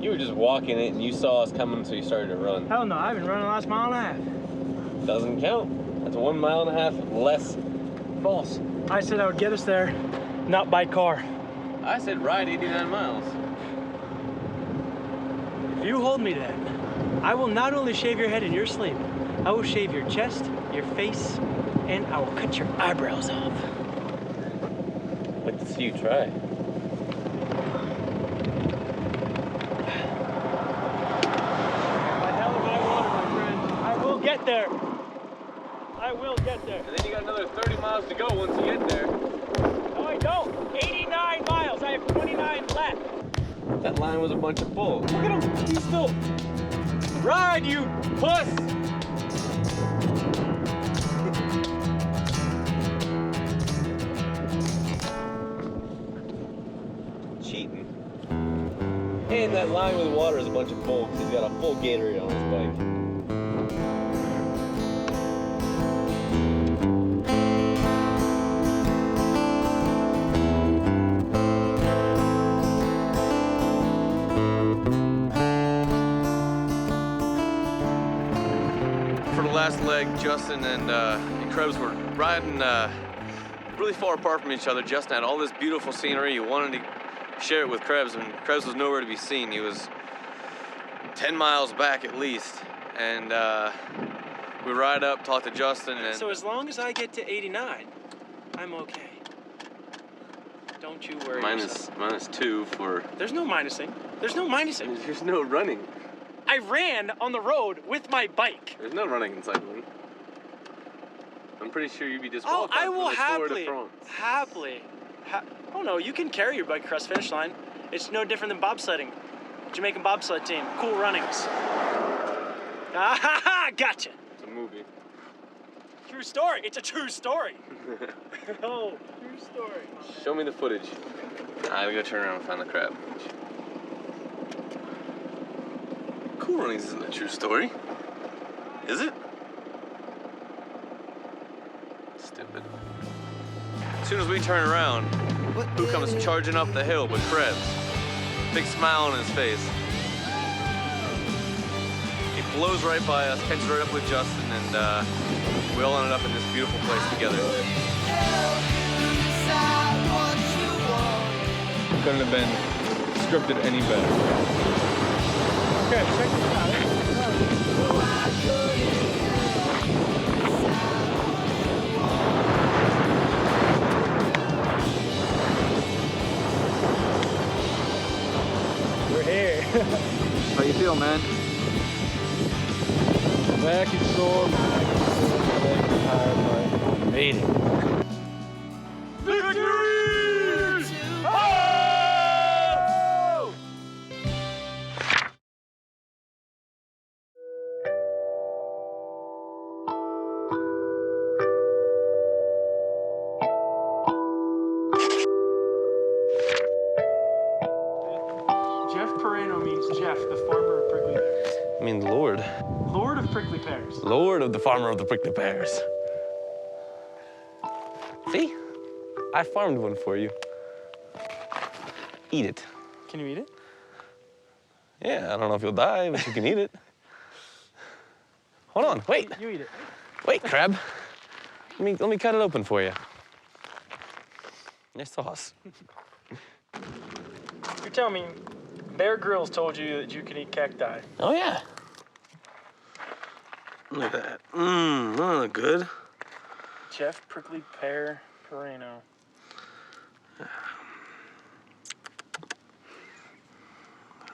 You were just walking it and you saw us coming, so you started to run. Hell no, I've been running the last mile and a half. Doesn't count. That's 1.5 miles less. False. I said I would get us there, not by car. I said ride 89 miles. If you hold me to that, I will not only shave your head in your sleep, I will shave your chest, your face, and I will cut your eyebrows off. I'd like to see you try. By hell if I want it, my friend. I will get there. I will get there. And then you got another 30 miles to go once you get there. No, I don't. 89 miles. I have 29 left. That line was a bunch of bull. Look at him. He's still. Ride, you puss! Cheating. And that line with water is a bunch of bull because he's got a full Gatorade on his bike. Last leg, Justin and Krebs were riding really far apart from each other. Justin had all this beautiful scenery. He wanted to share it with Krebs, and Krebs was nowhere to be seen. He was 10 miles back at least. And we ride up, talk to Justin, and so as long as I get to 89, I'm okay. Don't you worry. minus 2 for. There's no minusing. There's no minusing. There's no running. I ran on the road with my bike. There's no running and cycling. I'm pretty sure you'd be disqualified. Oh, I will from the Tour de France. Oh no, you can carry your bike across the finish line. It's no different than bobsledding. Jamaican bobsled team, cool runnings. Ah ha ha! Gotcha. It's a movie. True story. It's a true story. Oh, true story. Show me the footage. I gotta go turn around and find the crab. Cool Runnings isn't a true story. Is it? Stupid. As soon as we turn around, who comes charging up the hill but Krebs? Big smile on his face. He blows right by us, catches right up with Justin, and we all ended up in this beautiful place together. Couldn't have been scripted any better. Okay, check this out. We're here. How you feel, man? Back and sore, tired, made it. Jeff Pereno means Jeff, the farmer of prickly pears. I mean, Lord. Lord of prickly pears. Lord of the farmer of the prickly pears. See? I farmed one for you. Eat it. Can you eat it? Yeah, I don't know if you'll die, but you can eat it. Hold on, wait. You eat it. Wait, crab. Let me cut it open for you. Nice sauce. You're telling me Bear Grylls told you that you can eat cacti? Oh, yeah. Look at that. Mmm, good. Jeff Prickly Pear Pereno. That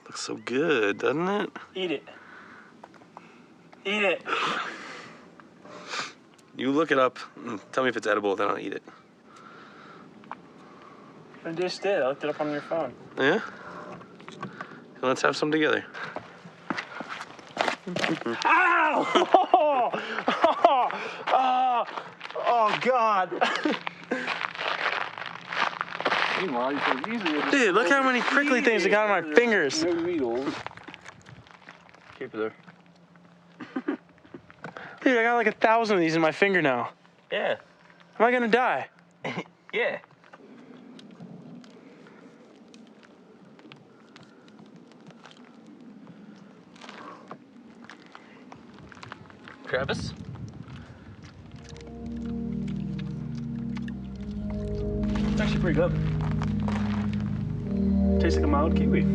looks so good, doesn't it? Eat it. Eat it. You look it up and tell me if it's edible, then I'll eat it. I just did. I looked it up on your phone. Yeah? Let's have some together. Ow! Oh, God. Dude, look how many prickly things I got on my fingers. No needles. Keep it there. Dude, I got like 1,000 of these in my finger now. Yeah. Am I gonna die? Yeah. Travis? It's actually pretty good. Tastes like a mild kiwi.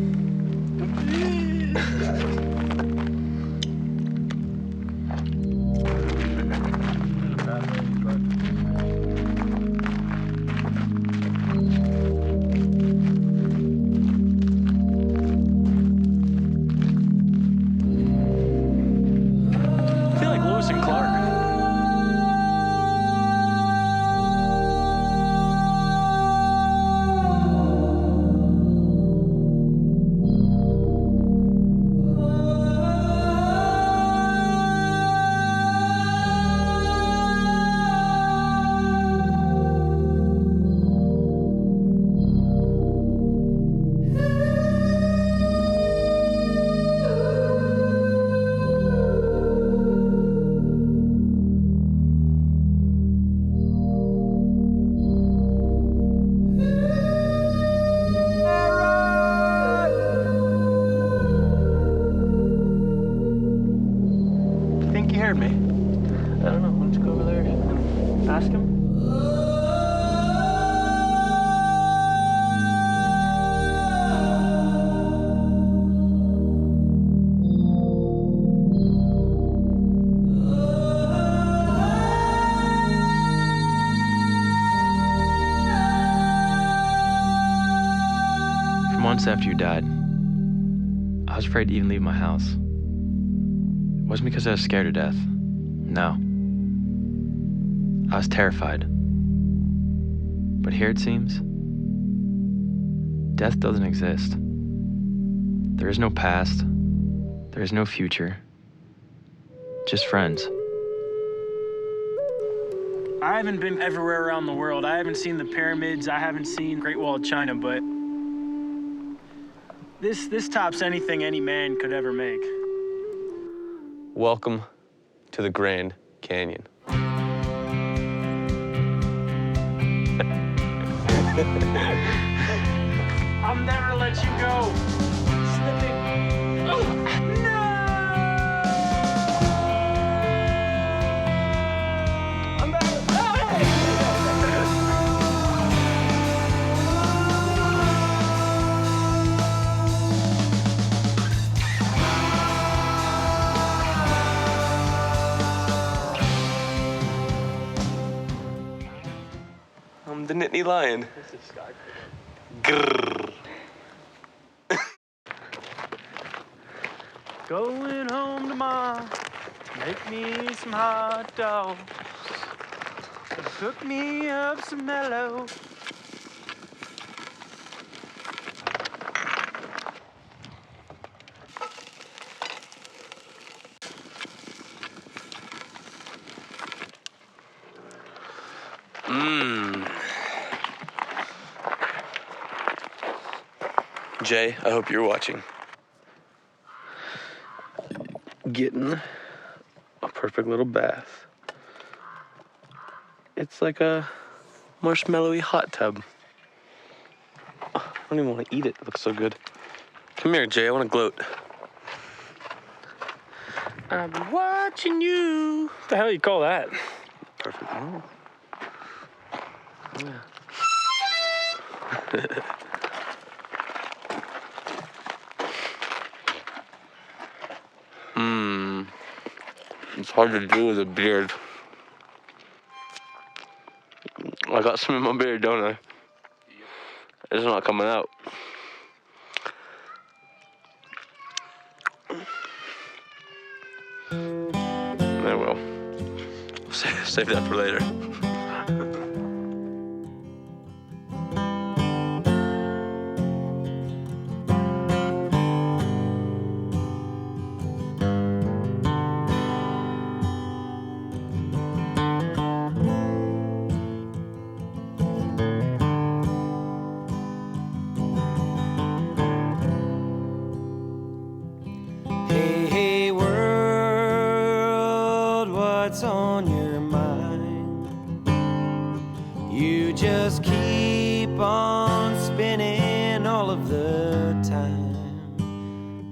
I feel like Lewis and Clark. Think you heard me? I don't know. Why don't you go over there and Ask him. For months after you died, I was afraid to even leave my house. It wasn't because I was scared to death. No. I was terrified. But here it seems, death doesn't exist. There is no past. There is no future. Just friends. I haven't been everywhere around the world. I haven't seen the pyramids. I haven't seen Great Wall of China, but this tops anything any man could ever make. Welcome to the Grand Canyon. I'll never let you go. Slipping. Oh, no! I'm out. I'm the Nittany Lion. Grrr. Going home to mom. Make me some hot dogs. Cook me up some mellow. Jay, I hope you're watching. Getting a perfect little bath. It's like a marshmallowy hot tub. Oh, I don't even want to eat it. It looks so good. Come here, Jay. I want to gloat. I've been watching you. What the hell you call that? Perfect. Oh. Yeah. It's hard to do with a beard. I got some in my beard, don't I? It's not coming out. I will. Save that for later. Hey, hey, world, what's on your mind? You just keep on spinning all of the time.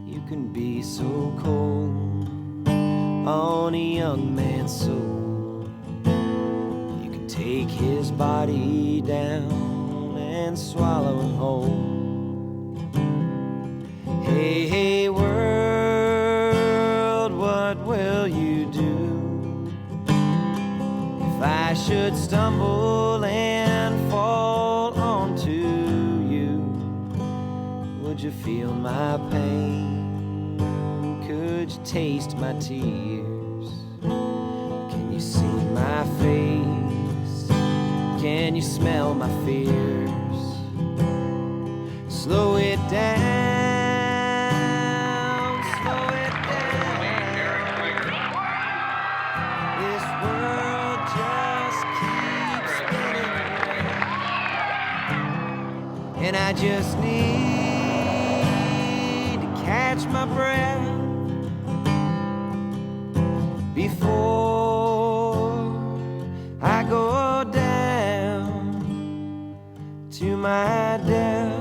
You can be so cold on a young man's soul. You can take his body down and swallow him whole. Hey, hey, world, what will you do if I should stumble and fall onto you? Would you feel my pain? Could you taste my tears? Can you see my face? Can you smell my fears? Slow it down. And I just need to catch my breath before I go down to my death.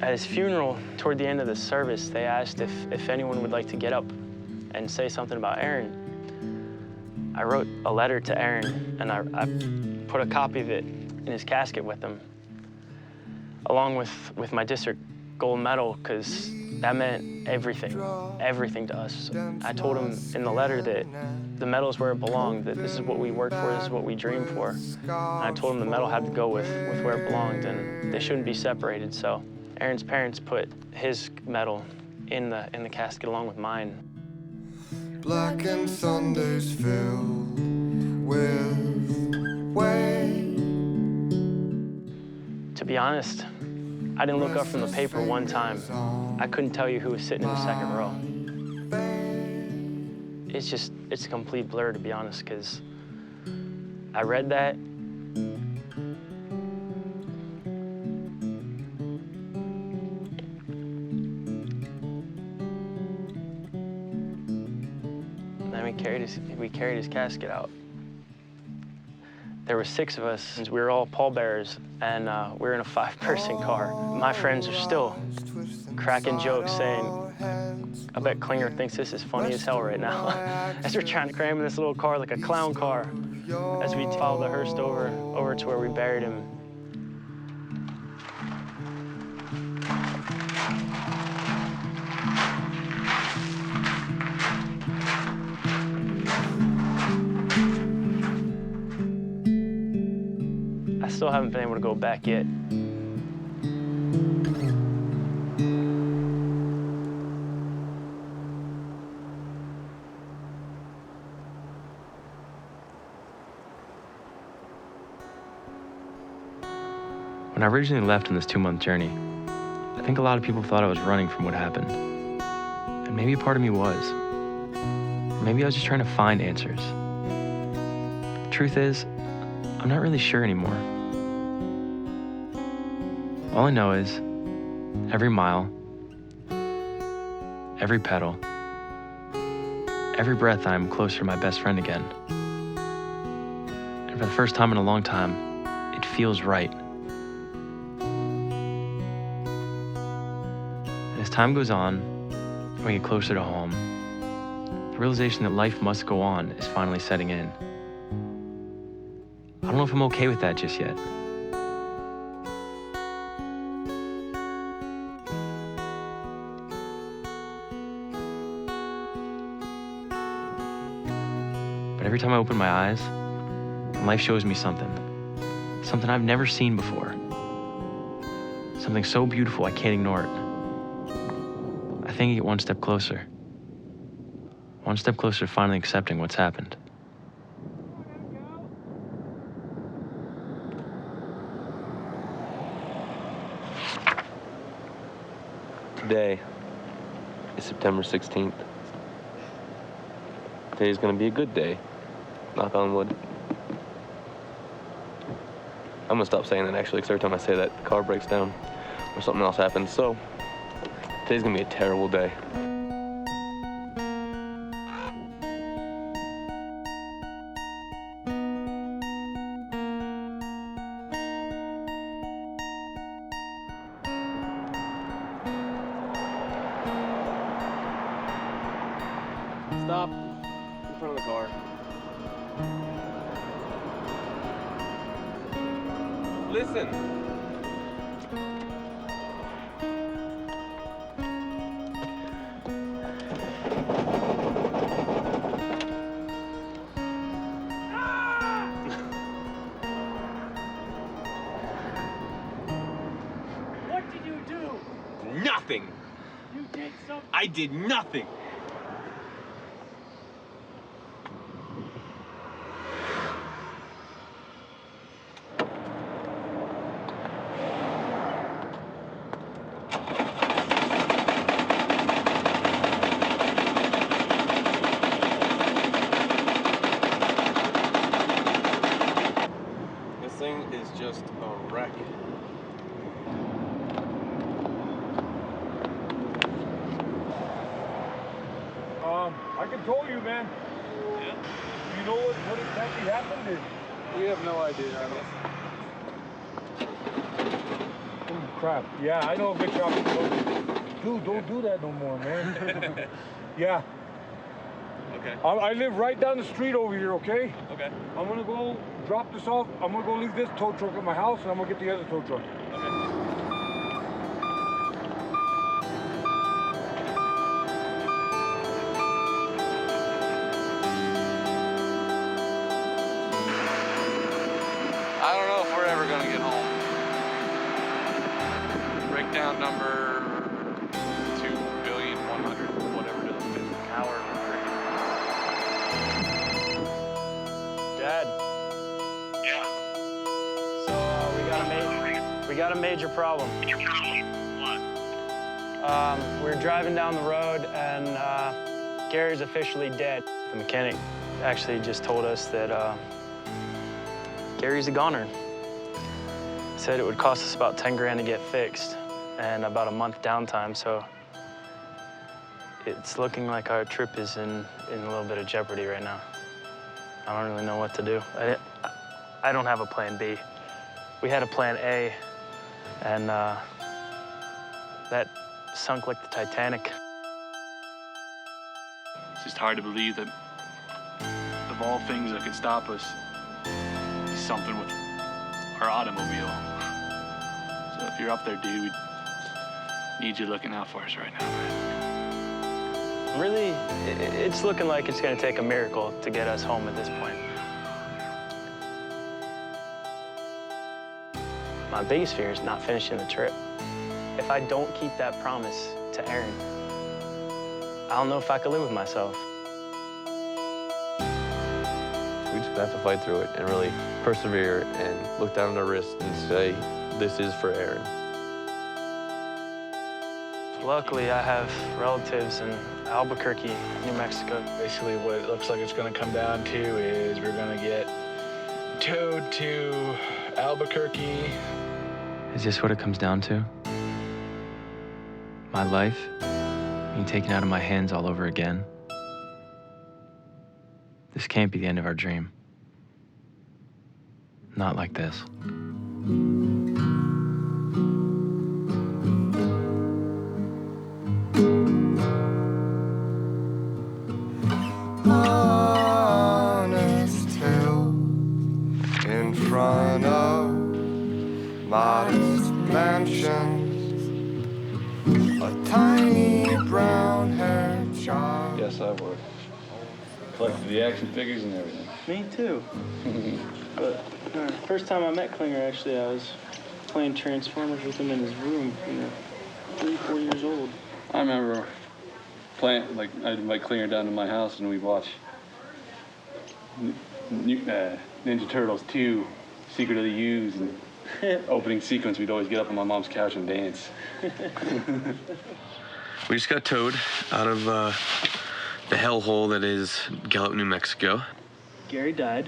At his funeral, toward the end of the service, they asked if anyone would like to get up and say something about Aaron. I wrote a letter to Aaron, and I put a copy of it in his casket with him, along with my district gold medal, because that meant everything to us. I told him in the letter that the medal's where it belonged, that this is what we worked for, this is what we dreamed for. And I told him the medal had to go with where it belonged, and they shouldn't be separated. So Aaron's parents put his medal in the casket along with mine. Blackened Sundays filled with weight. To be honest, I didn't look up from the paper one time. I couldn't tell you who was sitting in the second row. It's a complete blur, to be honest, because I read that. Then we carried his casket out. There were 6 of us. We were all pallbearers, and we were in a 5-person car. My friends are still cracking jokes saying, I bet Klinger thinks this is funny as hell right now. As we're trying to cram in this little car like a clown car, as we follow the hearse over to where we buried him. still haven't been able to go back yet. When I originally left on this 2-month journey, I think a lot of people thought I was running from what happened. And maybe a part of me was. Or maybe I was just trying to find answers. The truth is, I'm not really sure anymore. All I know is, every mile, every pedal, every breath, I'm closer to my best friend again. And for the first time in a long time, it feels right. And as time goes on, and we get closer to home, the realization that life must go on is finally setting in. I don't know if I'm okay with that just yet. But every time I open my eyes, life shows me something I've never seen before. Something so beautiful I can't ignore it. I think I get one step closer. One step closer to finally accepting what's happened. Today is September 16th. Today's gonna be a good day. Knock on wood. I'm gonna stop saying that actually, because every time I say that, the car breaks down or something else happens. So, today's gonna be a terrible day. Stop in front of the car. Listen. What did you do? Nothing. You did something. I did nothing. This thing is just a wreck. I control you, man. Yeah. You know what exactly happened? We have no idea. Oh, crap. Yeah, I know a good shop. Dude, don't do that no more, man. Yeah. Okay. I live right down the street over here, okay? Okay. I'm gonna go drop this off. I'm gonna go leave this tow truck at my house, and I'm gonna get the other tow truck. Okay. I don't know if we're ever gonna get home. Breakdown number 2,100,000,000, whatever it is. Hour. Dad. Yeah. So we got a major problem. What? We were driving down the road and Gary's officially dead. The mechanic actually just told us that Gary's a goner. Said it would cost us about 10 grand to get fixed and about a month downtime, so it's looking like our trip is in a little bit of jeopardy right now. I don't really know what to do. I don't have a plan B. We had a plan A, and that sunk like the Titanic. It's just hard to believe that of all things that could stop us, is something with our automobile. So if you're up there, dude, we need you looking out for us right now, man. Really, it's looking like it's gonna take a miracle to get us home at this point. My biggest fear is not finishing the trip. If I don't keep that promise to Aaron, I don't know if I could live with myself. We just have to fight through it and really persevere and look down at our wrists and say, this is for Aaron. Luckily, I have relatives in Albuquerque, New Mexico. Basically, what it looks like it's going to come down to is we're going to get towed to Albuquerque. Is this what it comes down to? My life being taken out of my hands all over again? This can't be the end of our dream. Not like this. Honest hill in front of modest mansions, a tiny brown-haired child. Yes, I would. Collected the action figures and everything. Me too. But first time I met Klinger, actually, I was playing Transformers with him in his room. 3, 4 years old. I remember playing, I'd invite Klinger down to my house and we'd watch Ninja Turtles 2, Secret of the Ooze, and opening sequence. We'd always get up on my mom's couch and dance. We just got towed out of the hellhole that is Gallup, New Mexico. Gary died.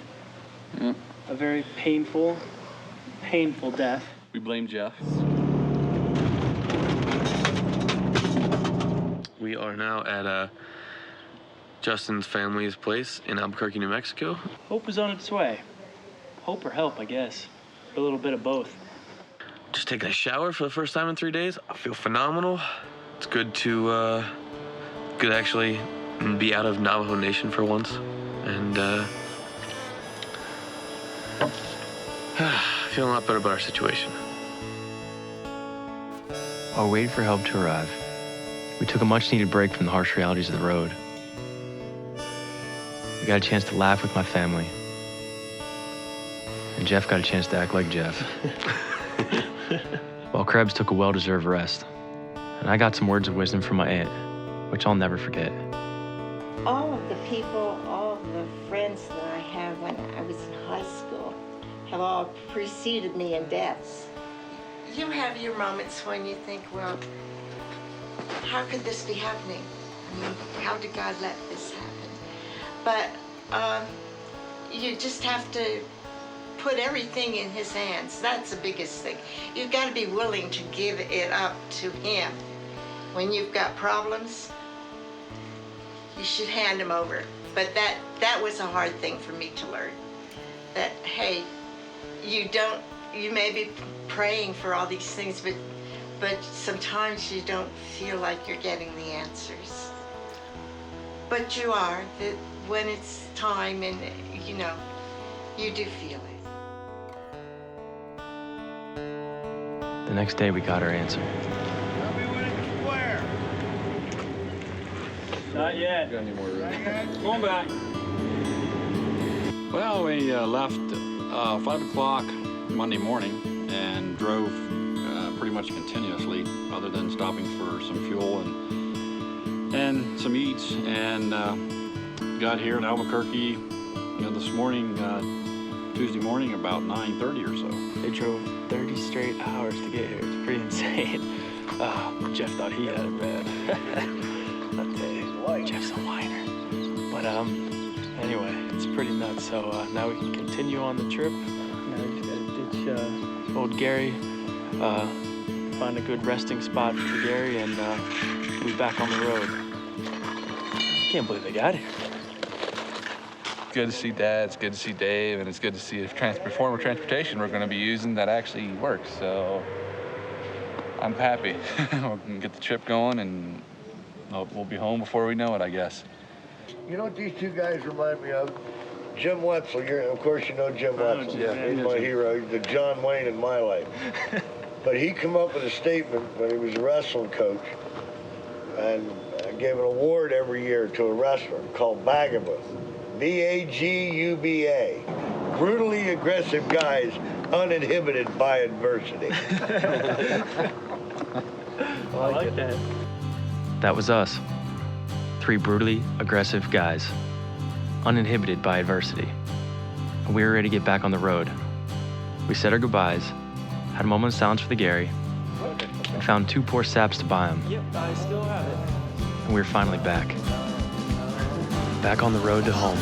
A very painful death. We blame Jeff. We are now at Justin's family's place in Albuquerque, New Mexico. Hope is on its way. Hope or help, I guess. A little bit of both. Just taking a shower for the first time in 3 days. I feel phenomenal. It's good to actually be out of Navajo Nation for once, and feeling a lot better about our situation. While waiting for help to arrive, we took a much-needed break from the harsh realities of the road. We got a chance to laugh with my family, and Jeff got a chance to act like Jeff. While Krebs took a well-deserved rest, and I got some words of wisdom from my aunt, which I'll never forget. All of the people, all of the friends that I have when I was in high school have all preceded me in deaths. You have your moments when you think, well, how could this be happening? I mean, how did God let this happen? But you just have to put everything in His hands. That's the biggest thing. You've got to be willing to give it up to Him. When you've got problems, you should hand them over. But that was a hard thing for me to learn. That, hey, you may be praying for all these things, but sometimes you don't feel like you're getting the answers. But you are, that when it's time and, you do feel it. The next day, we got our answer. Not yet. Got any more room? Going back. Well, we left 5 o'clock Monday morning and drove pretty much continuously, other than stopping for some fuel and some eats, and got here in Albuquerque this morning, Tuesday morning, about 9:30 or so. They drove 30 straight hours to get here. It's pretty insane. Jeff thought he had it bad. I'll tell you, Jeff's a whiner. But anyway, it's pretty nuts. So now we can continue on the trip. Now we just gotta ditch old Gary, find a good resting spot for Gary, and we'll be back on the road. I can't believe they got here. It's good to see Dad, it's good to see Dave, and it's good to see a form of transportation we're going to be using that actually works. So I'm happy. We can get the trip going, and we'll be home before we know it, I guess. You know what these two guys remind me of? Jim Wetzel. Of course you know Jim Wetzel. Yeah. He's my hero. He's the John Wayne in my life. But he come up with a statement when he was a wrestling coach, and gave an award every year to a wrestler called Bagabuth. B-A-G-U-B-A. brutally aggressive guys uninhibited by adversity. I like that. That was us. 3 brutally aggressive guys, uninhibited by adversity. And we were ready to get back on the road. We said our goodbyes, had a moment of silence for the Gary, and found 2 poor saps to buy him. Yep, I still have it. And we were finally back. Back on the road to home.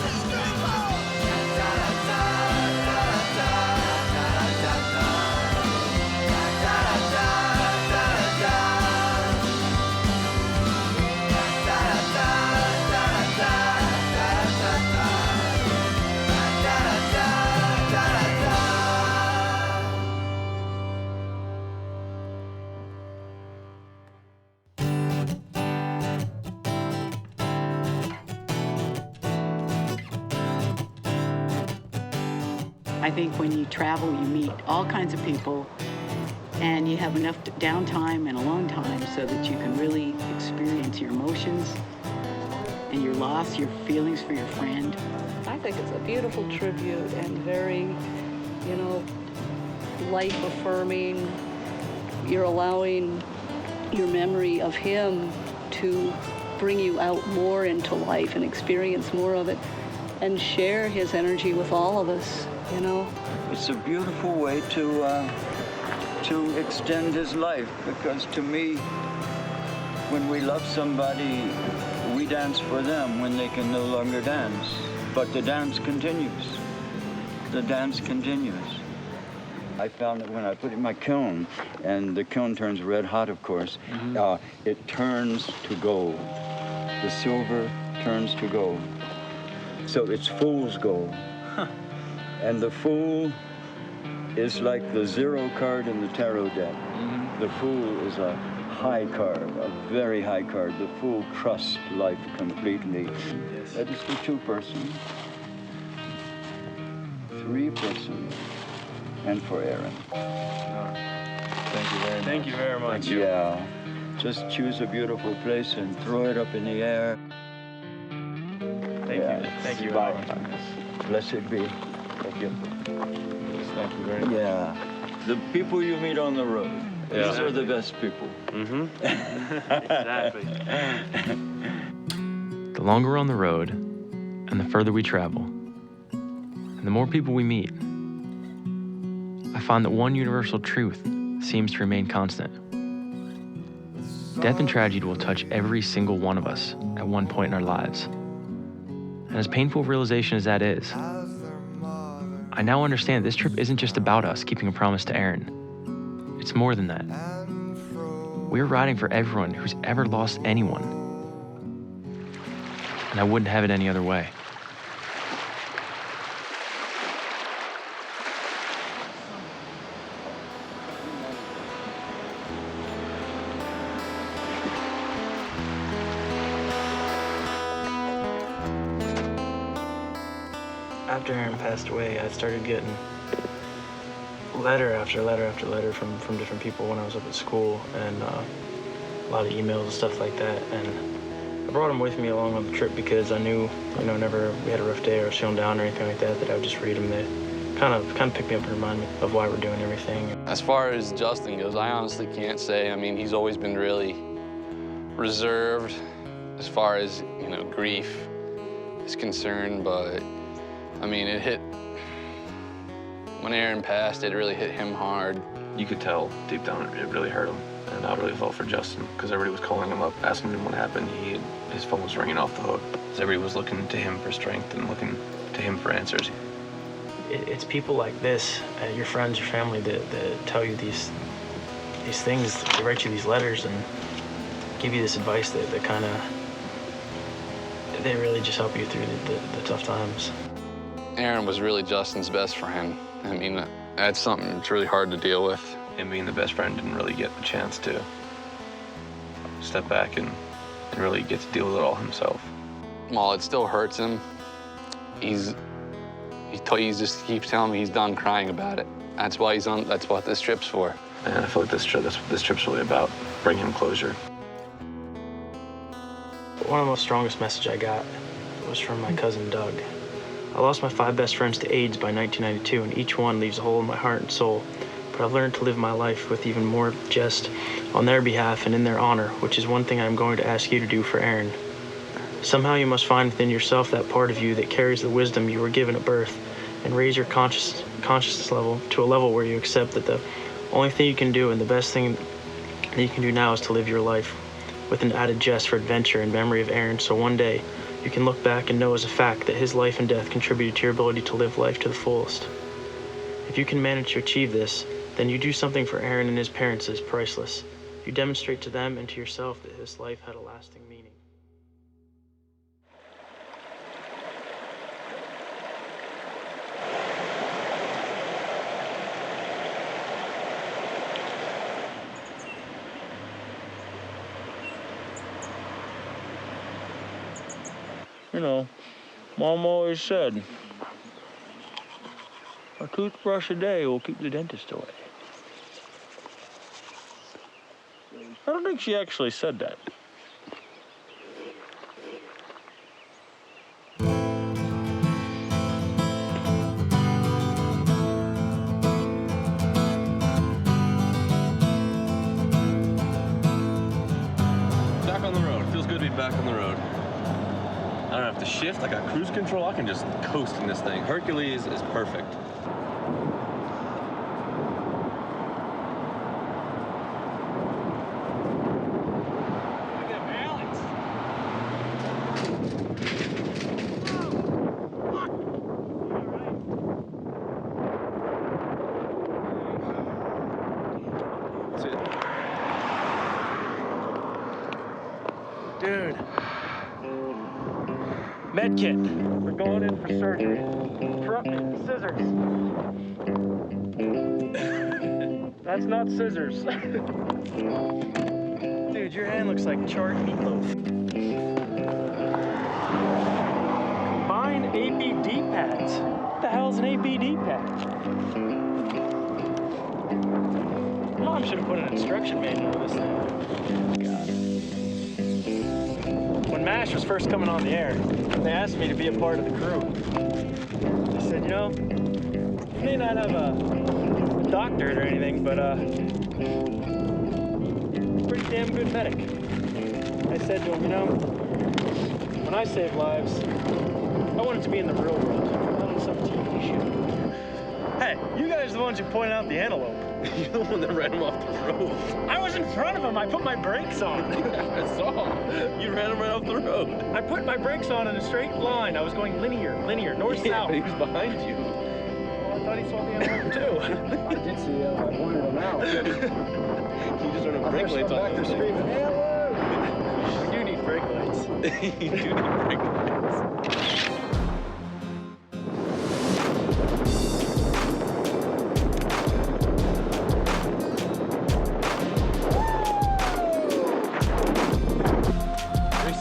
I think when you travel, you meet all kinds of people, and you have enough downtime and alone time so that you can really experience your emotions and your loss, your feelings for your friend. I think it's a beautiful tribute and very, you know, life-affirming. You're allowing your memory of him to bring you out more into life and experience more of it and share his energy with all of us, you know. It's a beautiful way to extend his life, because to me, when we love somebody, we dance for them when they can no longer dance. But the dance continues. The dance continues. I found it when I put it in my kiln, and the kiln turns red hot, of course. It turns to gold. The silver turns to gold. So it's fool's gold. And the fool is like the 0 card in the tarot deck. The fool is a high card, a very high card. The fool trusts life completely. Yes. That is for 2-person, 3-person, and for Aaron. Thank you very much. Thank you very much. Yeah. Just choose a beautiful place and throw it up in the air. Thank you. Thank you. Bye. Blessed be. Thank you. Thank you very much. Yeah. The people you meet on the road, these are the best people. Exactly. The longer we're on the road, and the further we travel, and the more people we meet, I find that one universal truth seems to remain constant. Death and tragedy will touch every single one of us at one point in our lives. And as painful a realization as that is, I now understand this trip isn't just about us keeping a promise to Aaron. It's more than that. We're riding for everyone who's ever lost anyone. And I wouldn't have it any other way. After Aaron passed away, I started getting letter after letter after letter from different people when I was up at school, and a lot of emails and stuff like that. And I brought them with me along on the trip because I knew, whenever we had a rough day or I was feeling down or anything like that, that I would just read them. They kind of pick me up and remind me of why we're doing everything. As far as Justin goes, I honestly can't say. I mean, he's always been really reserved as far as, grief is concerned, but I mean, it hit, when Aaron passed, it really hit him hard. You could tell deep down it really hurt him, and I really felt for Justin because everybody was calling him up, asking him what happened. His phone was ringing off the hook. Everybody was looking to him for strength and looking to him for answers. It's people like this, your friends, your family, that tell you these things. They write you these letters and give you this advice that kind of, they really just help you through the tough times. Aaron was really Justin's best friend. I mean, that's something that's really hard to deal with. Him being the best friend didn't really get the chance to step back and really get to deal with it all himself. While it still hurts him, he just keeps telling me he's done crying about it. That's what this trip's for. And I feel like this trip's really about bringing him closure. One of the most strongest messages I got was from my cousin Doug. I lost my 5 best friends to AIDS by 1992, and each one leaves a hole in my heart and soul. But I've learned to live my life with even more jest on their behalf and in their honor, which is one thing I'm going to ask you to do for Aaron. Somehow you must find within yourself that part of you that carries the wisdom you were given at birth, and raise your consciousness level to a level where you accept that the only thing you can do and the best thing that you can do now is to live your life with an added jest for adventure in memory of Aaron, so one day you can look back and know as a fact that his life and death contributed to your ability to live life to the fullest. If you can manage to achieve this, then you do something for Aaron and his parents that is priceless. You demonstrate to them and to yourself that his life had a lasting meaning. You know, Mom always said, a toothbrush a day will keep the dentist away. I don't think she actually said that. Back on the road. Feels good to be back on the road. I don't have to shift. I got cruise control. I can just coast in this thing. Hercules is perfect. Dude. Med kit. We're going in for surgery. Scissors. That's not scissors. Dude, your hand looks like charred meatloaf. Combined ABD pads. What the hell is an ABD pad? Mom should have put an instruction manual on this thing. God. When MASH was first coming on the air, they asked me to be a part of the crew. They said, you know, you may not have a doctorate or anything, but you're a pretty damn good medic. I said to him, you know, when I save lives, I want it to be in the real world, not on some TV show. Hey, you guys are the ones who pointed out the antelope. You're the one that ran him off the road. I was in front of him. I put my brakes on. I saw. You ran him right off the road. I put my brakes on in a straight line. I was going linear, north-south. But he was behind you. Well, I thought he saw the antelope too. I did see I pointed him out. You just run a brake lights on back there screaming, "Hello!" We do need brake lights. You do need brake lights.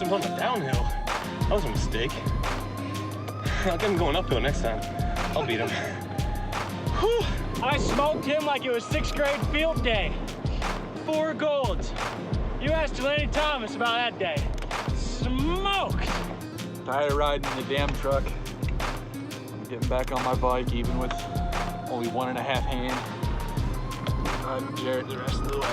'em on the downhill. That was a mistake. I'll get him going uphill next time. I'll beat him. Whew. I smoked him like it was 6th grade field day. 4 golds. You asked Delaney Thomas about that day. Smoked. Tired of riding in the damn truck. I'm getting back on my bike even with only 1.5 hand. Riding Jarrett the rest of the way.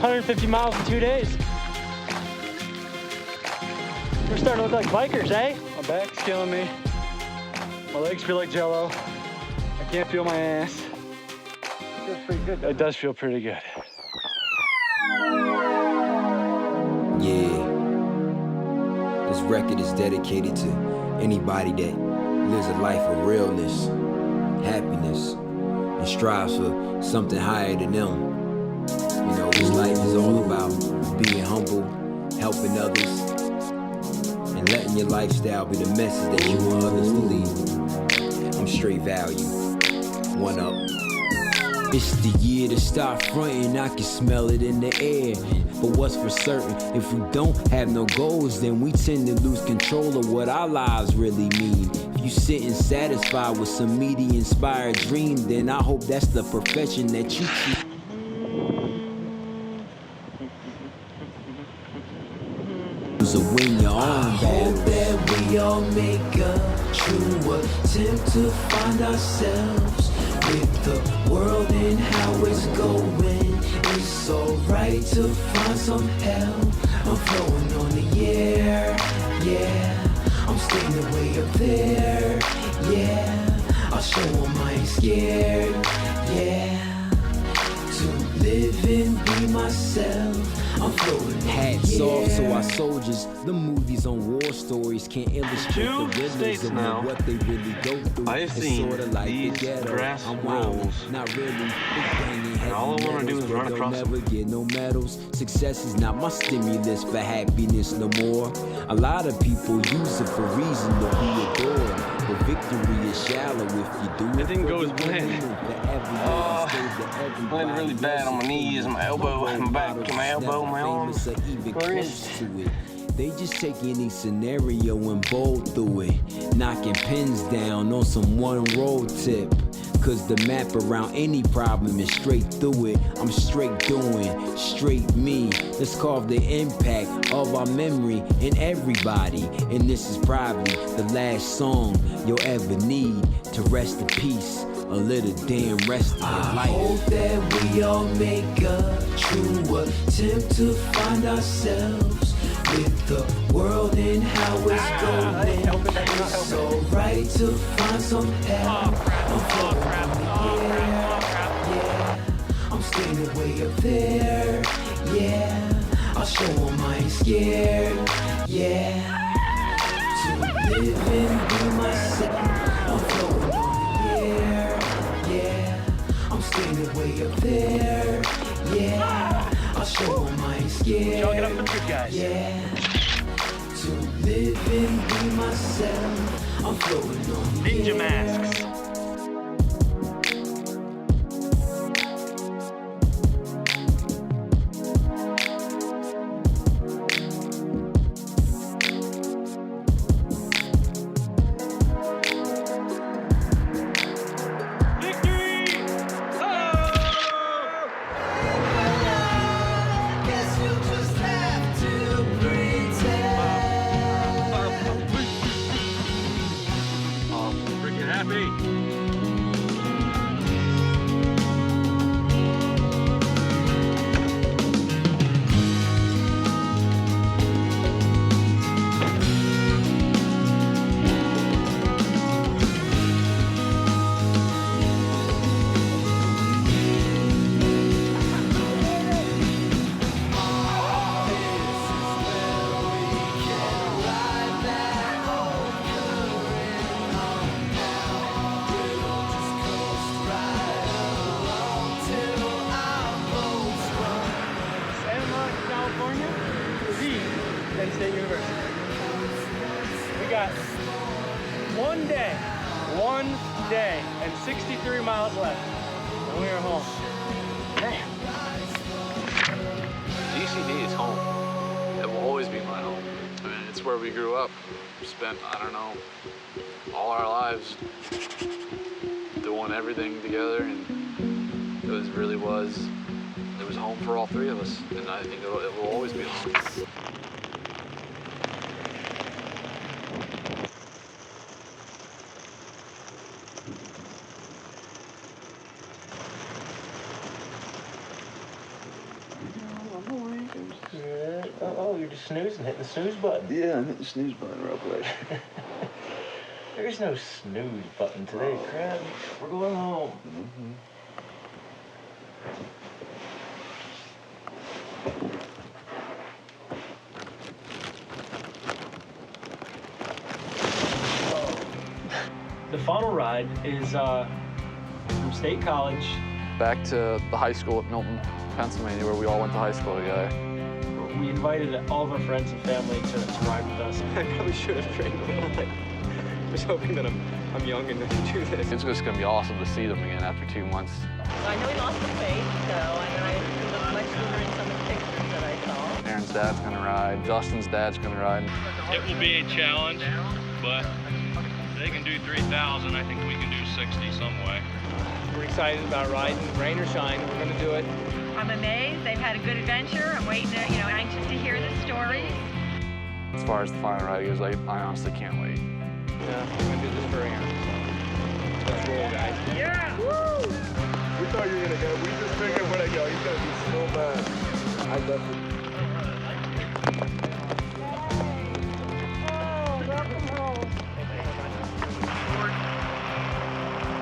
150 miles in 2 days. We're starting to look like bikers, eh? My back's killing me. My legs feel like Jell-O. I can't feel my ass. It feels pretty good. It does feel pretty good. Yeah. This record is dedicated to anybody that lives a life of realness, happiness, and strives for something higher than them. You know, this life is all about being humble, helping others, and letting your lifestyle be the message that you want others to leave. I'm straight value. One up. It's the year to stop fronting, I can smell it in the air. But what's for certain, if we don't have no goals, then we tend to lose control of what our lives really mean. If you sitting satisfied with some media-inspired dream, then I hope that's the profession that you choose. So when you're on, hope that we all make a true attempt to find ourselves with the world and how it's going. It's alright to find some help. I'm flowing on the air, yeah. I'm staying way up there, yeah. I'll show 'em I ain't scared, yeah. To live and be myself. I'm floating. Hats off to our soldiers. The movies on war stories can't illustrate the rhythms of now, what they really go through. I've It's seen sorta like these the ghetto. grass I'm wildin', rolls, not really. Big banging, heavy all I wanna do metals, is but run they'll across them. never get no medals. Success is not my stimulus for happiness no more. A lot of people use it for reason to be adored, but victory is shallow if you do it. It didn't go as for the planned. winning, for everyone Oh, to stay to everybody. blended really bad on my knees, my elbow, my back, my elbow, my arms. Where is it? They just take any scenario and bowl through it, knocking pins down on some one road tip. Cause the map around any problem is straight through it. I'm straight doing, straight me. Let's carve the impact of our memory in everybody. And this is probably the last song you'll ever need to rest in peace. A little damn rest in your life. I hope that we all make a true attempt to find ourselves with the world and how it's going. It's alright to find some help. I'm floating on the air, yeah. I'm staying way up there, yeah. I'll show 'em I ain't scared, yeah. To live and be myself. I'm floating on the air, yeah. I'm staying way up there, yeah. I'll show 'em I ain't scared. Chalk it up for good guys. Yeah. To live and be myself. I'm floating on the Ninja air. masks. State University. We got one day and 63 miles left, and we are home. Damn. GCD is home. It will always be my home. I mean, it's where we grew up. We spent, I don't know, all our lives doing everything together, and it was home for all three of us, and I think it will always be home. Oh, you're just snoozing, hitting the snooze button. Yeah, I'm hitting the snooze button real quick. There's no snooze button today, crap. We're going home. The final ride is from State College. Back to the high school at Milton, Pennsylvania, where we all went to high school together. We invited all of our friends and family to ride with us. I probably should have trained a little bit. just hoping that I'm young enough to do this. It's just going to be awesome to see them again after 2 months. I know he lost the weight, so he looked much leaner in some of the pictures that I saw. Aaron's dad's going to ride. Justin's dad's going to ride. It will be a challenge, but if they can do 3,000, I think we can do 60 some way. We're excited about riding, rain or shine. We're going to do it. I'm amazed. They've had a good adventure. I'm waiting to, anxious to hear the stories. As far as the final ride goes, I honestly can't wait. Yeah, we're going to do this for Aaron. Let's roll, guys. Yeah! Woo! We thought you were going to go. We just figured when I go, he's going to be so bad. I definitely.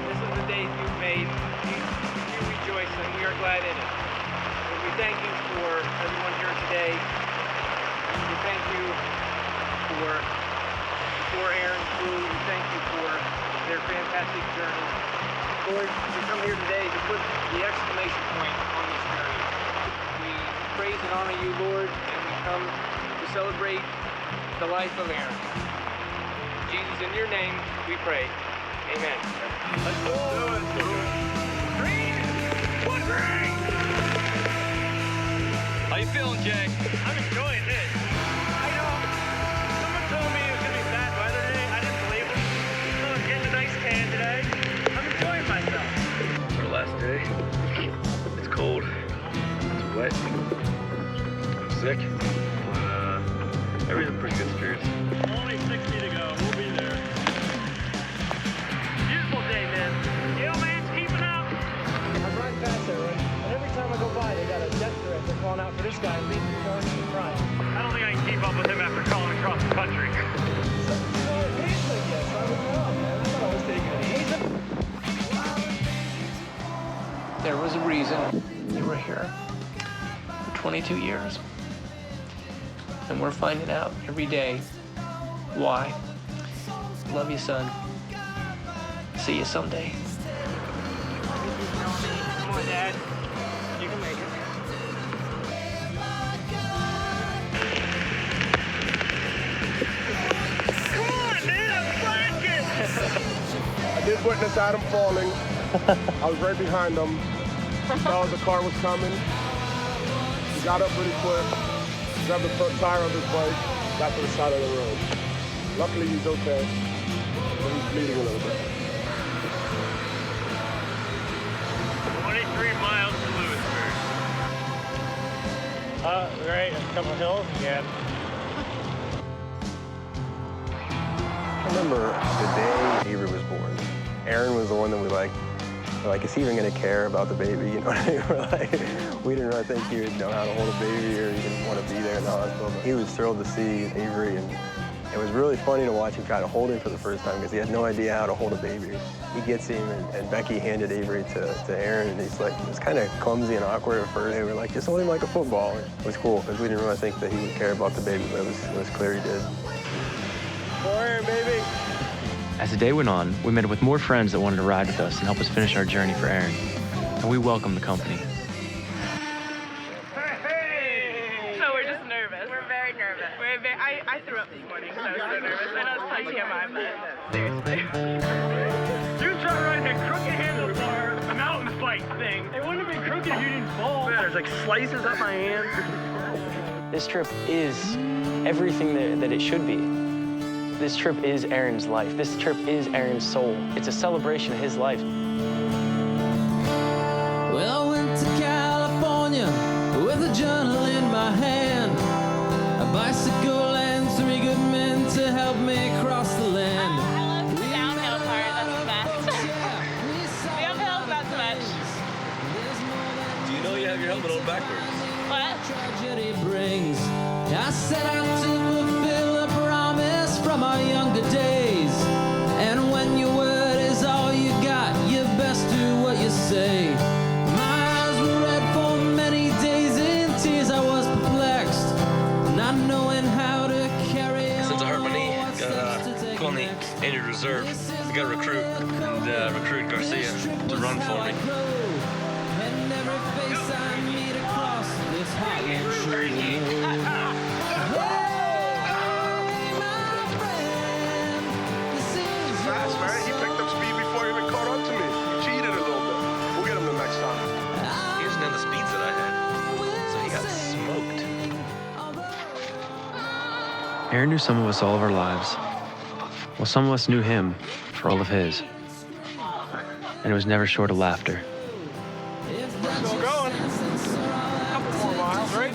This is the days you've made. You rejoice, and we are glad in it. And we thank you for everyone here today. We thank you for Aaron's crew. We thank you for their fantastic journey. Lord, we come here today to put the exclamation point on this journey. We praise and honor you, Lord, and we come to celebrate the life of Aaron. Jesus, in your name, we pray. Amen. Let's do it. Green! What green? How you feeling, Jay? I'm enjoying this. I know. Someone told me it was going to be bad weather today. I didn't believe it. So I'm getting a nice tan today. I'm enjoying myself. It's our last day. It's cold. It's wet. I'm sick. But everything's pretty good spirits. Only 60 to go. We'll be there. Beautiful day, man. Yo, man's keeping up. I'm right past there, right? And every time I go by, they got a death threat. They're calling out for this guy and leaving me going in front. I don't think I can keep up with him after calling across the country. There was a reason you were here for 22 years. And we're finding out every day why. Love you, son. See you someday. Come on, Dad. You can make it. Come on, dude, I'm slacking! I did witness Adam falling. I was right behind him. He saw the car was coming. He got up really quick, grabbed the front tire of his bike, got to the side of the road. Luckily, he's okay, but he's bleeding a little bit. 23 miles to Lewisburg. Right, a couple of hills, yeah. I remember the day Avery was born. Aaron was the one that we liked. We're like, is he even gonna care about the baby? You know what I mean? We're like, we didn't really think he would know how to hold a baby or even want to be there in the hospital. But he was thrilled to see Avery, and it was really funny to watch him try to hold him for the first time because he had no idea how to hold a baby. He gets him, and Becky handed Avery to Aaron, and he's like, it was kind of clumsy and awkward at first. They were like, just hold him like a football. It was cool because we didn't really think that he would care about the baby, but it was clear he did. Go Aaron, baby. As the day went on, we met with more friends that wanted to ride with us and help us finish our journey for Aaron. And we welcomed the company. So we're just nervous. We're very nervous. I threw up this morning, so I was so nervous. I know it's probably TMI, but seriously. You try riding that crooked handlebar, a mountain bike thing. It wouldn't have been crooked if you didn't fall. Man, there's like slices up my hand. This trip is everything that it should be. This trip is Aaron's life. This trip is Aaron's soul. It's a celebration of his life. Well, I went to California with a journal in my hand, a bicycle and 3 good men to help me cross the land. I love the downhill part. That's the best. The uphill's not so much. Do you know you have your helmet on backwards? What? Tragedy brings. I set out to fulfill a promise from our younger days. And when your word is all you got, you best do what you say. My eyes were red for many days. In tears I was perplexed, not knowing how to carry on. Since I hurt my knee, got put on the injured reserve. I got a recruit and recruited Garcia to run for me. And every face I meet across this heartland shoulder. Hey, my friend, this is Aaron knew some of us all of our lives. Well, some of us knew him for all of his. And it was never short of laughter. We're still going. A couple more miles, right?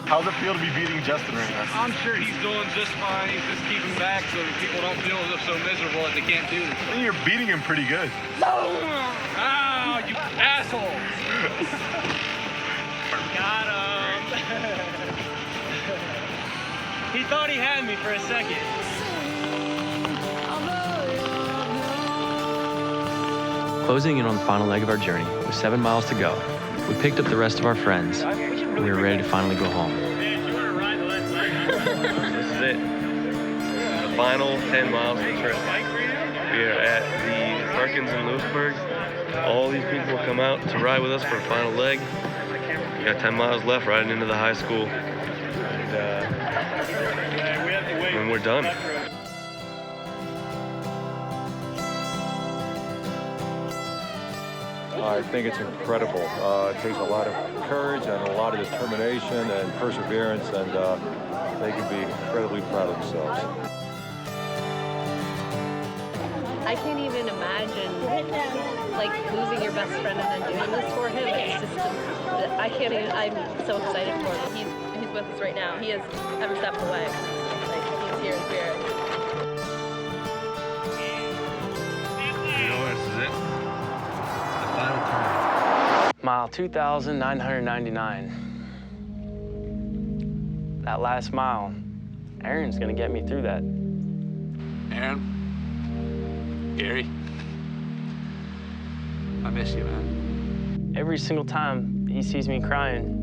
How's it feel to be beating Justin right now? I'm sure he's doing just fine. He's just keeping back so that people don't feel as if so miserable that they can't do this. I think you're beating him pretty good. Ow, you assholes! Got him! He thought he had me for a second. Closing in on the final leg of our journey, with 7 miles to go, we picked up the rest of our friends, and we were ready to finally go home. This is it. The final 10 miles of the trip. We are at the Perkins in Lewisburg. All these people come out to ride with us for a final leg. We got 10 miles left riding into the high school. And we're done. I think it's incredible. It takes a lot of courage and a lot of determination and perseverance, and they can be incredibly proud of themselves. I can't even imagine like losing your best friend and then doing this for him. It's just, I can't even, I'm so excited for him. He's with us right now. He is every step of the way. Like, he's here in spirit. You know, this is it. The final turn. Mile 2,999. That last mile, Aaron's gonna get me through that. Aaron, Gary, I miss you, man. Every single time he sees me crying,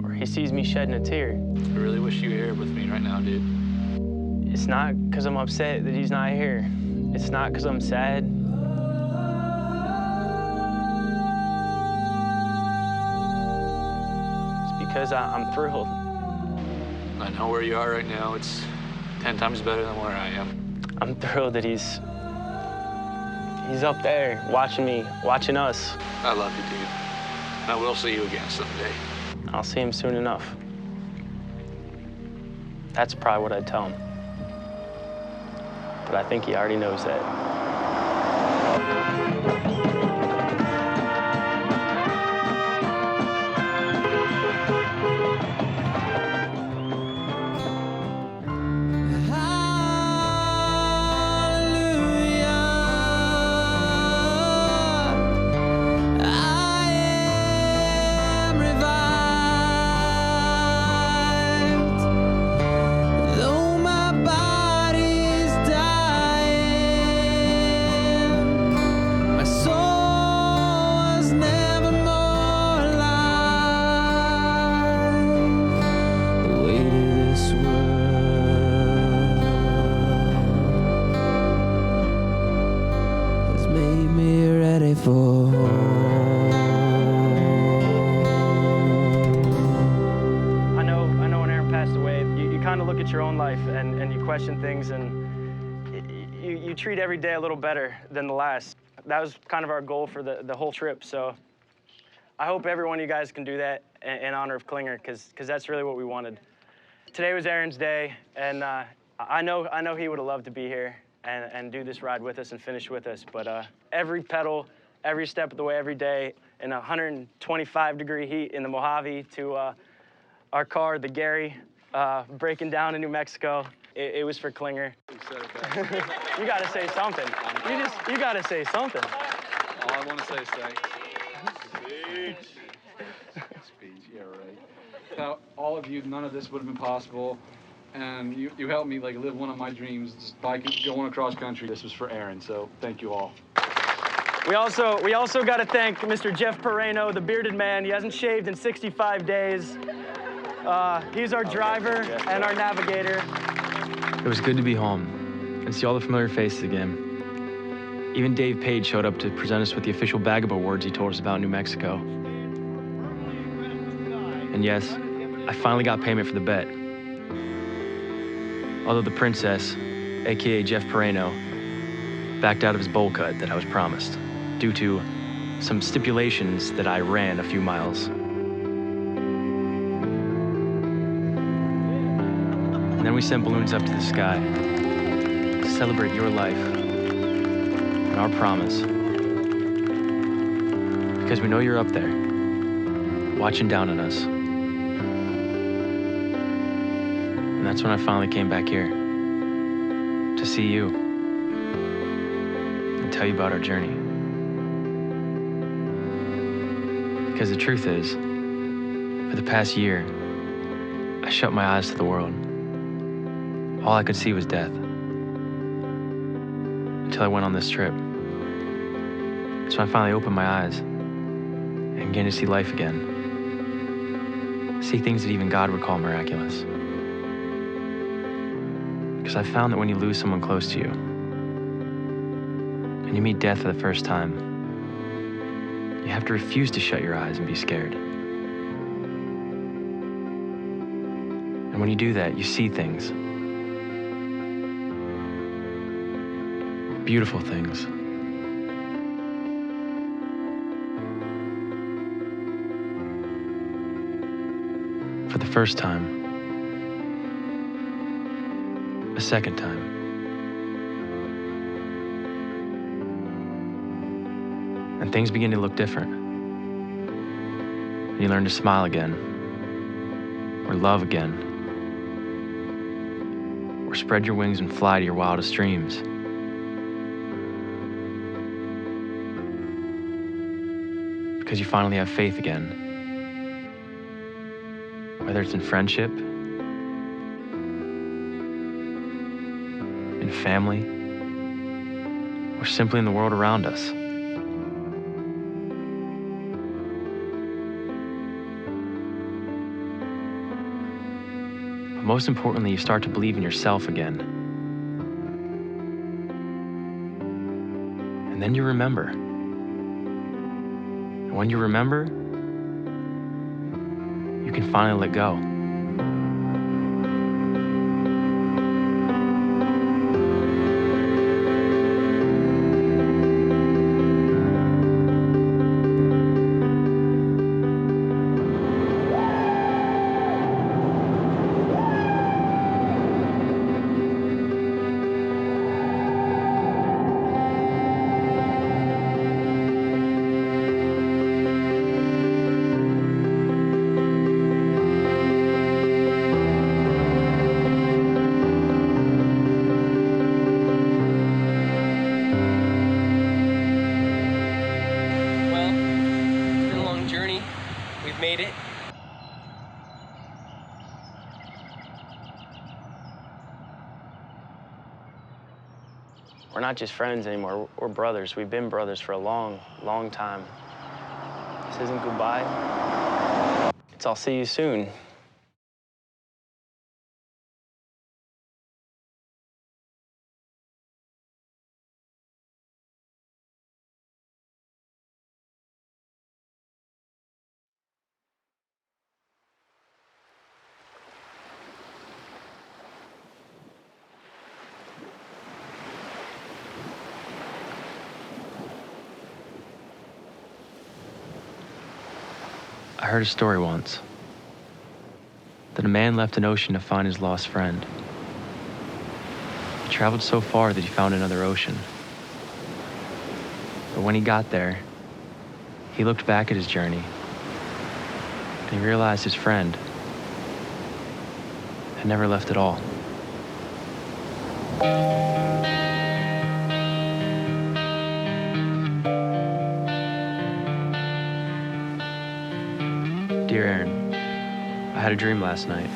or he sees me shedding a tear, I really wish you were here with me right now, dude. it's not because I'm upset that he's not here. It's not because I'm sad. It's because I'm thrilled. I know where you are right now. It's 10 times better than where I am. I'm thrilled that he's up there watching me, watching us. I love you, dude. And I will see you again someday. I'll see him soon enough. That's probably what I'd tell him. But I think he already knows that. Your own life and you question things and you treat every day a little better than the last. That was kind of our goal for the whole trip. So I hope every one of you guys can do that in honor of Klinger because that's really what we wanted. Today was Aaron's day and I know he would have loved to be here and do this ride with us and finish with us. But every pedal, every step of the way, every day in 125-degree heat in the Mojave to our car, the Gary, breaking down in New Mexico. It was for Klinger. You gotta say something. You gotta say something. All I want to say is thanks. Speech, yeah, right. Without all of you, none of this would have been possible. And you helped me like live one of my dreams, just going across country. This was for Aaron, so thank you all. We also got to thank Mr. Jeff Pereno, the bearded man. He hasn't shaved in 65 days. He's our driver and our navigator. It was good to be home and see all the familiar faces again. Even Dave Page showed up to present us with the official bag of awards he told us about in New Mexico. And yes, I finally got payment for the bet. Although the princess, aka Jeff Pereno, backed out of his bowl cut that I was promised due to some stipulations that I ran a few miles. And then we sent balloons up to the sky to celebrate your life and our promise. Because we know you're up there, watching down on us. And that's when I finally came back here, to see you and tell you about our journey. Because the truth is, for the past year, I shut my eyes to the world. All I could see was death. Until I went on this trip. So I finally opened my eyes and began to see life again. See things that even God would call miraculous. Because I found that when you lose someone close to you, and you meet death for the first time, you have to refuse to shut your eyes and be scared. And when you do that, you see things. Beautiful things. For the first time. A second time. And things begin to look different. And you learn to smile again. Or love again. Or spread your wings and fly to your wildest dreams. Because you finally have faith again. Whether it's in friendship, in family, or simply in the world around us. But most importantly, you start to believe in yourself again. And then you remember. And when you remember, you can finally let go. Made it. We're not just friends anymore, we're brothers. We've been brothers for a long, long time. This isn't goodbye. It's I'll see you soon. I heard a story once that a man left an ocean to find his lost friend. He traveled so far that he found another ocean. But when he got there, he looked back at his journey and he realized his friend had never left at all. Dear Aaron, I had a dream last night.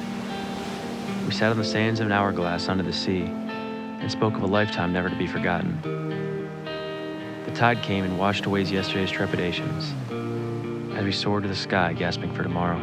We sat on the sands of an hourglass under the sea and spoke of a lifetime never to be forgotten. The tide came and washed away yesterday's trepidations as we soared to the sky, gasping for tomorrow.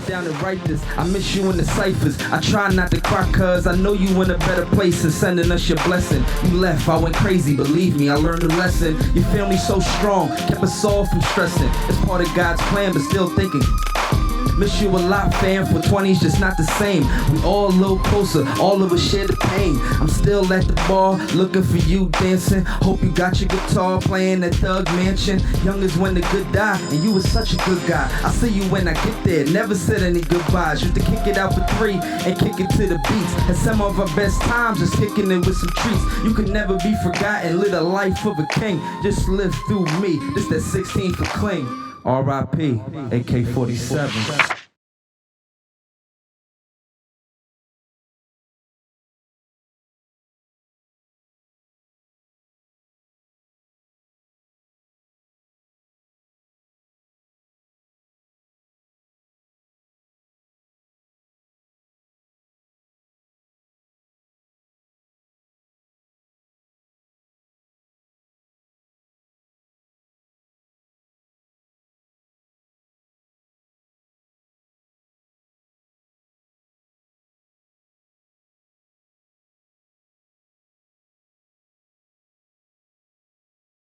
down and write this. I miss you in the ciphers. I try not to cry cause I know you in a better place and sending us your blessing. You left, I went crazy, believe me, I learned a lesson. Your family so strong, kept us all from stressing. It's part of God's plan, but still thinking. Miss you a lot, fam, for 20's just not the same. We all a little closer, all of us share the pain. I'm still at the bar, looking for you dancing. Hope you got your guitar playing at Thug Mansion. Young is when the good die, and you was such a good guy. I see you when I get there, never said any goodbyes. Used to kick it out for 3 and kick it to the beats. Had some of our best times just kicking it with some treats. You could never be forgotten, live a life of a king. Just live through me, this that 16 for cling. R.I.P. AK-47.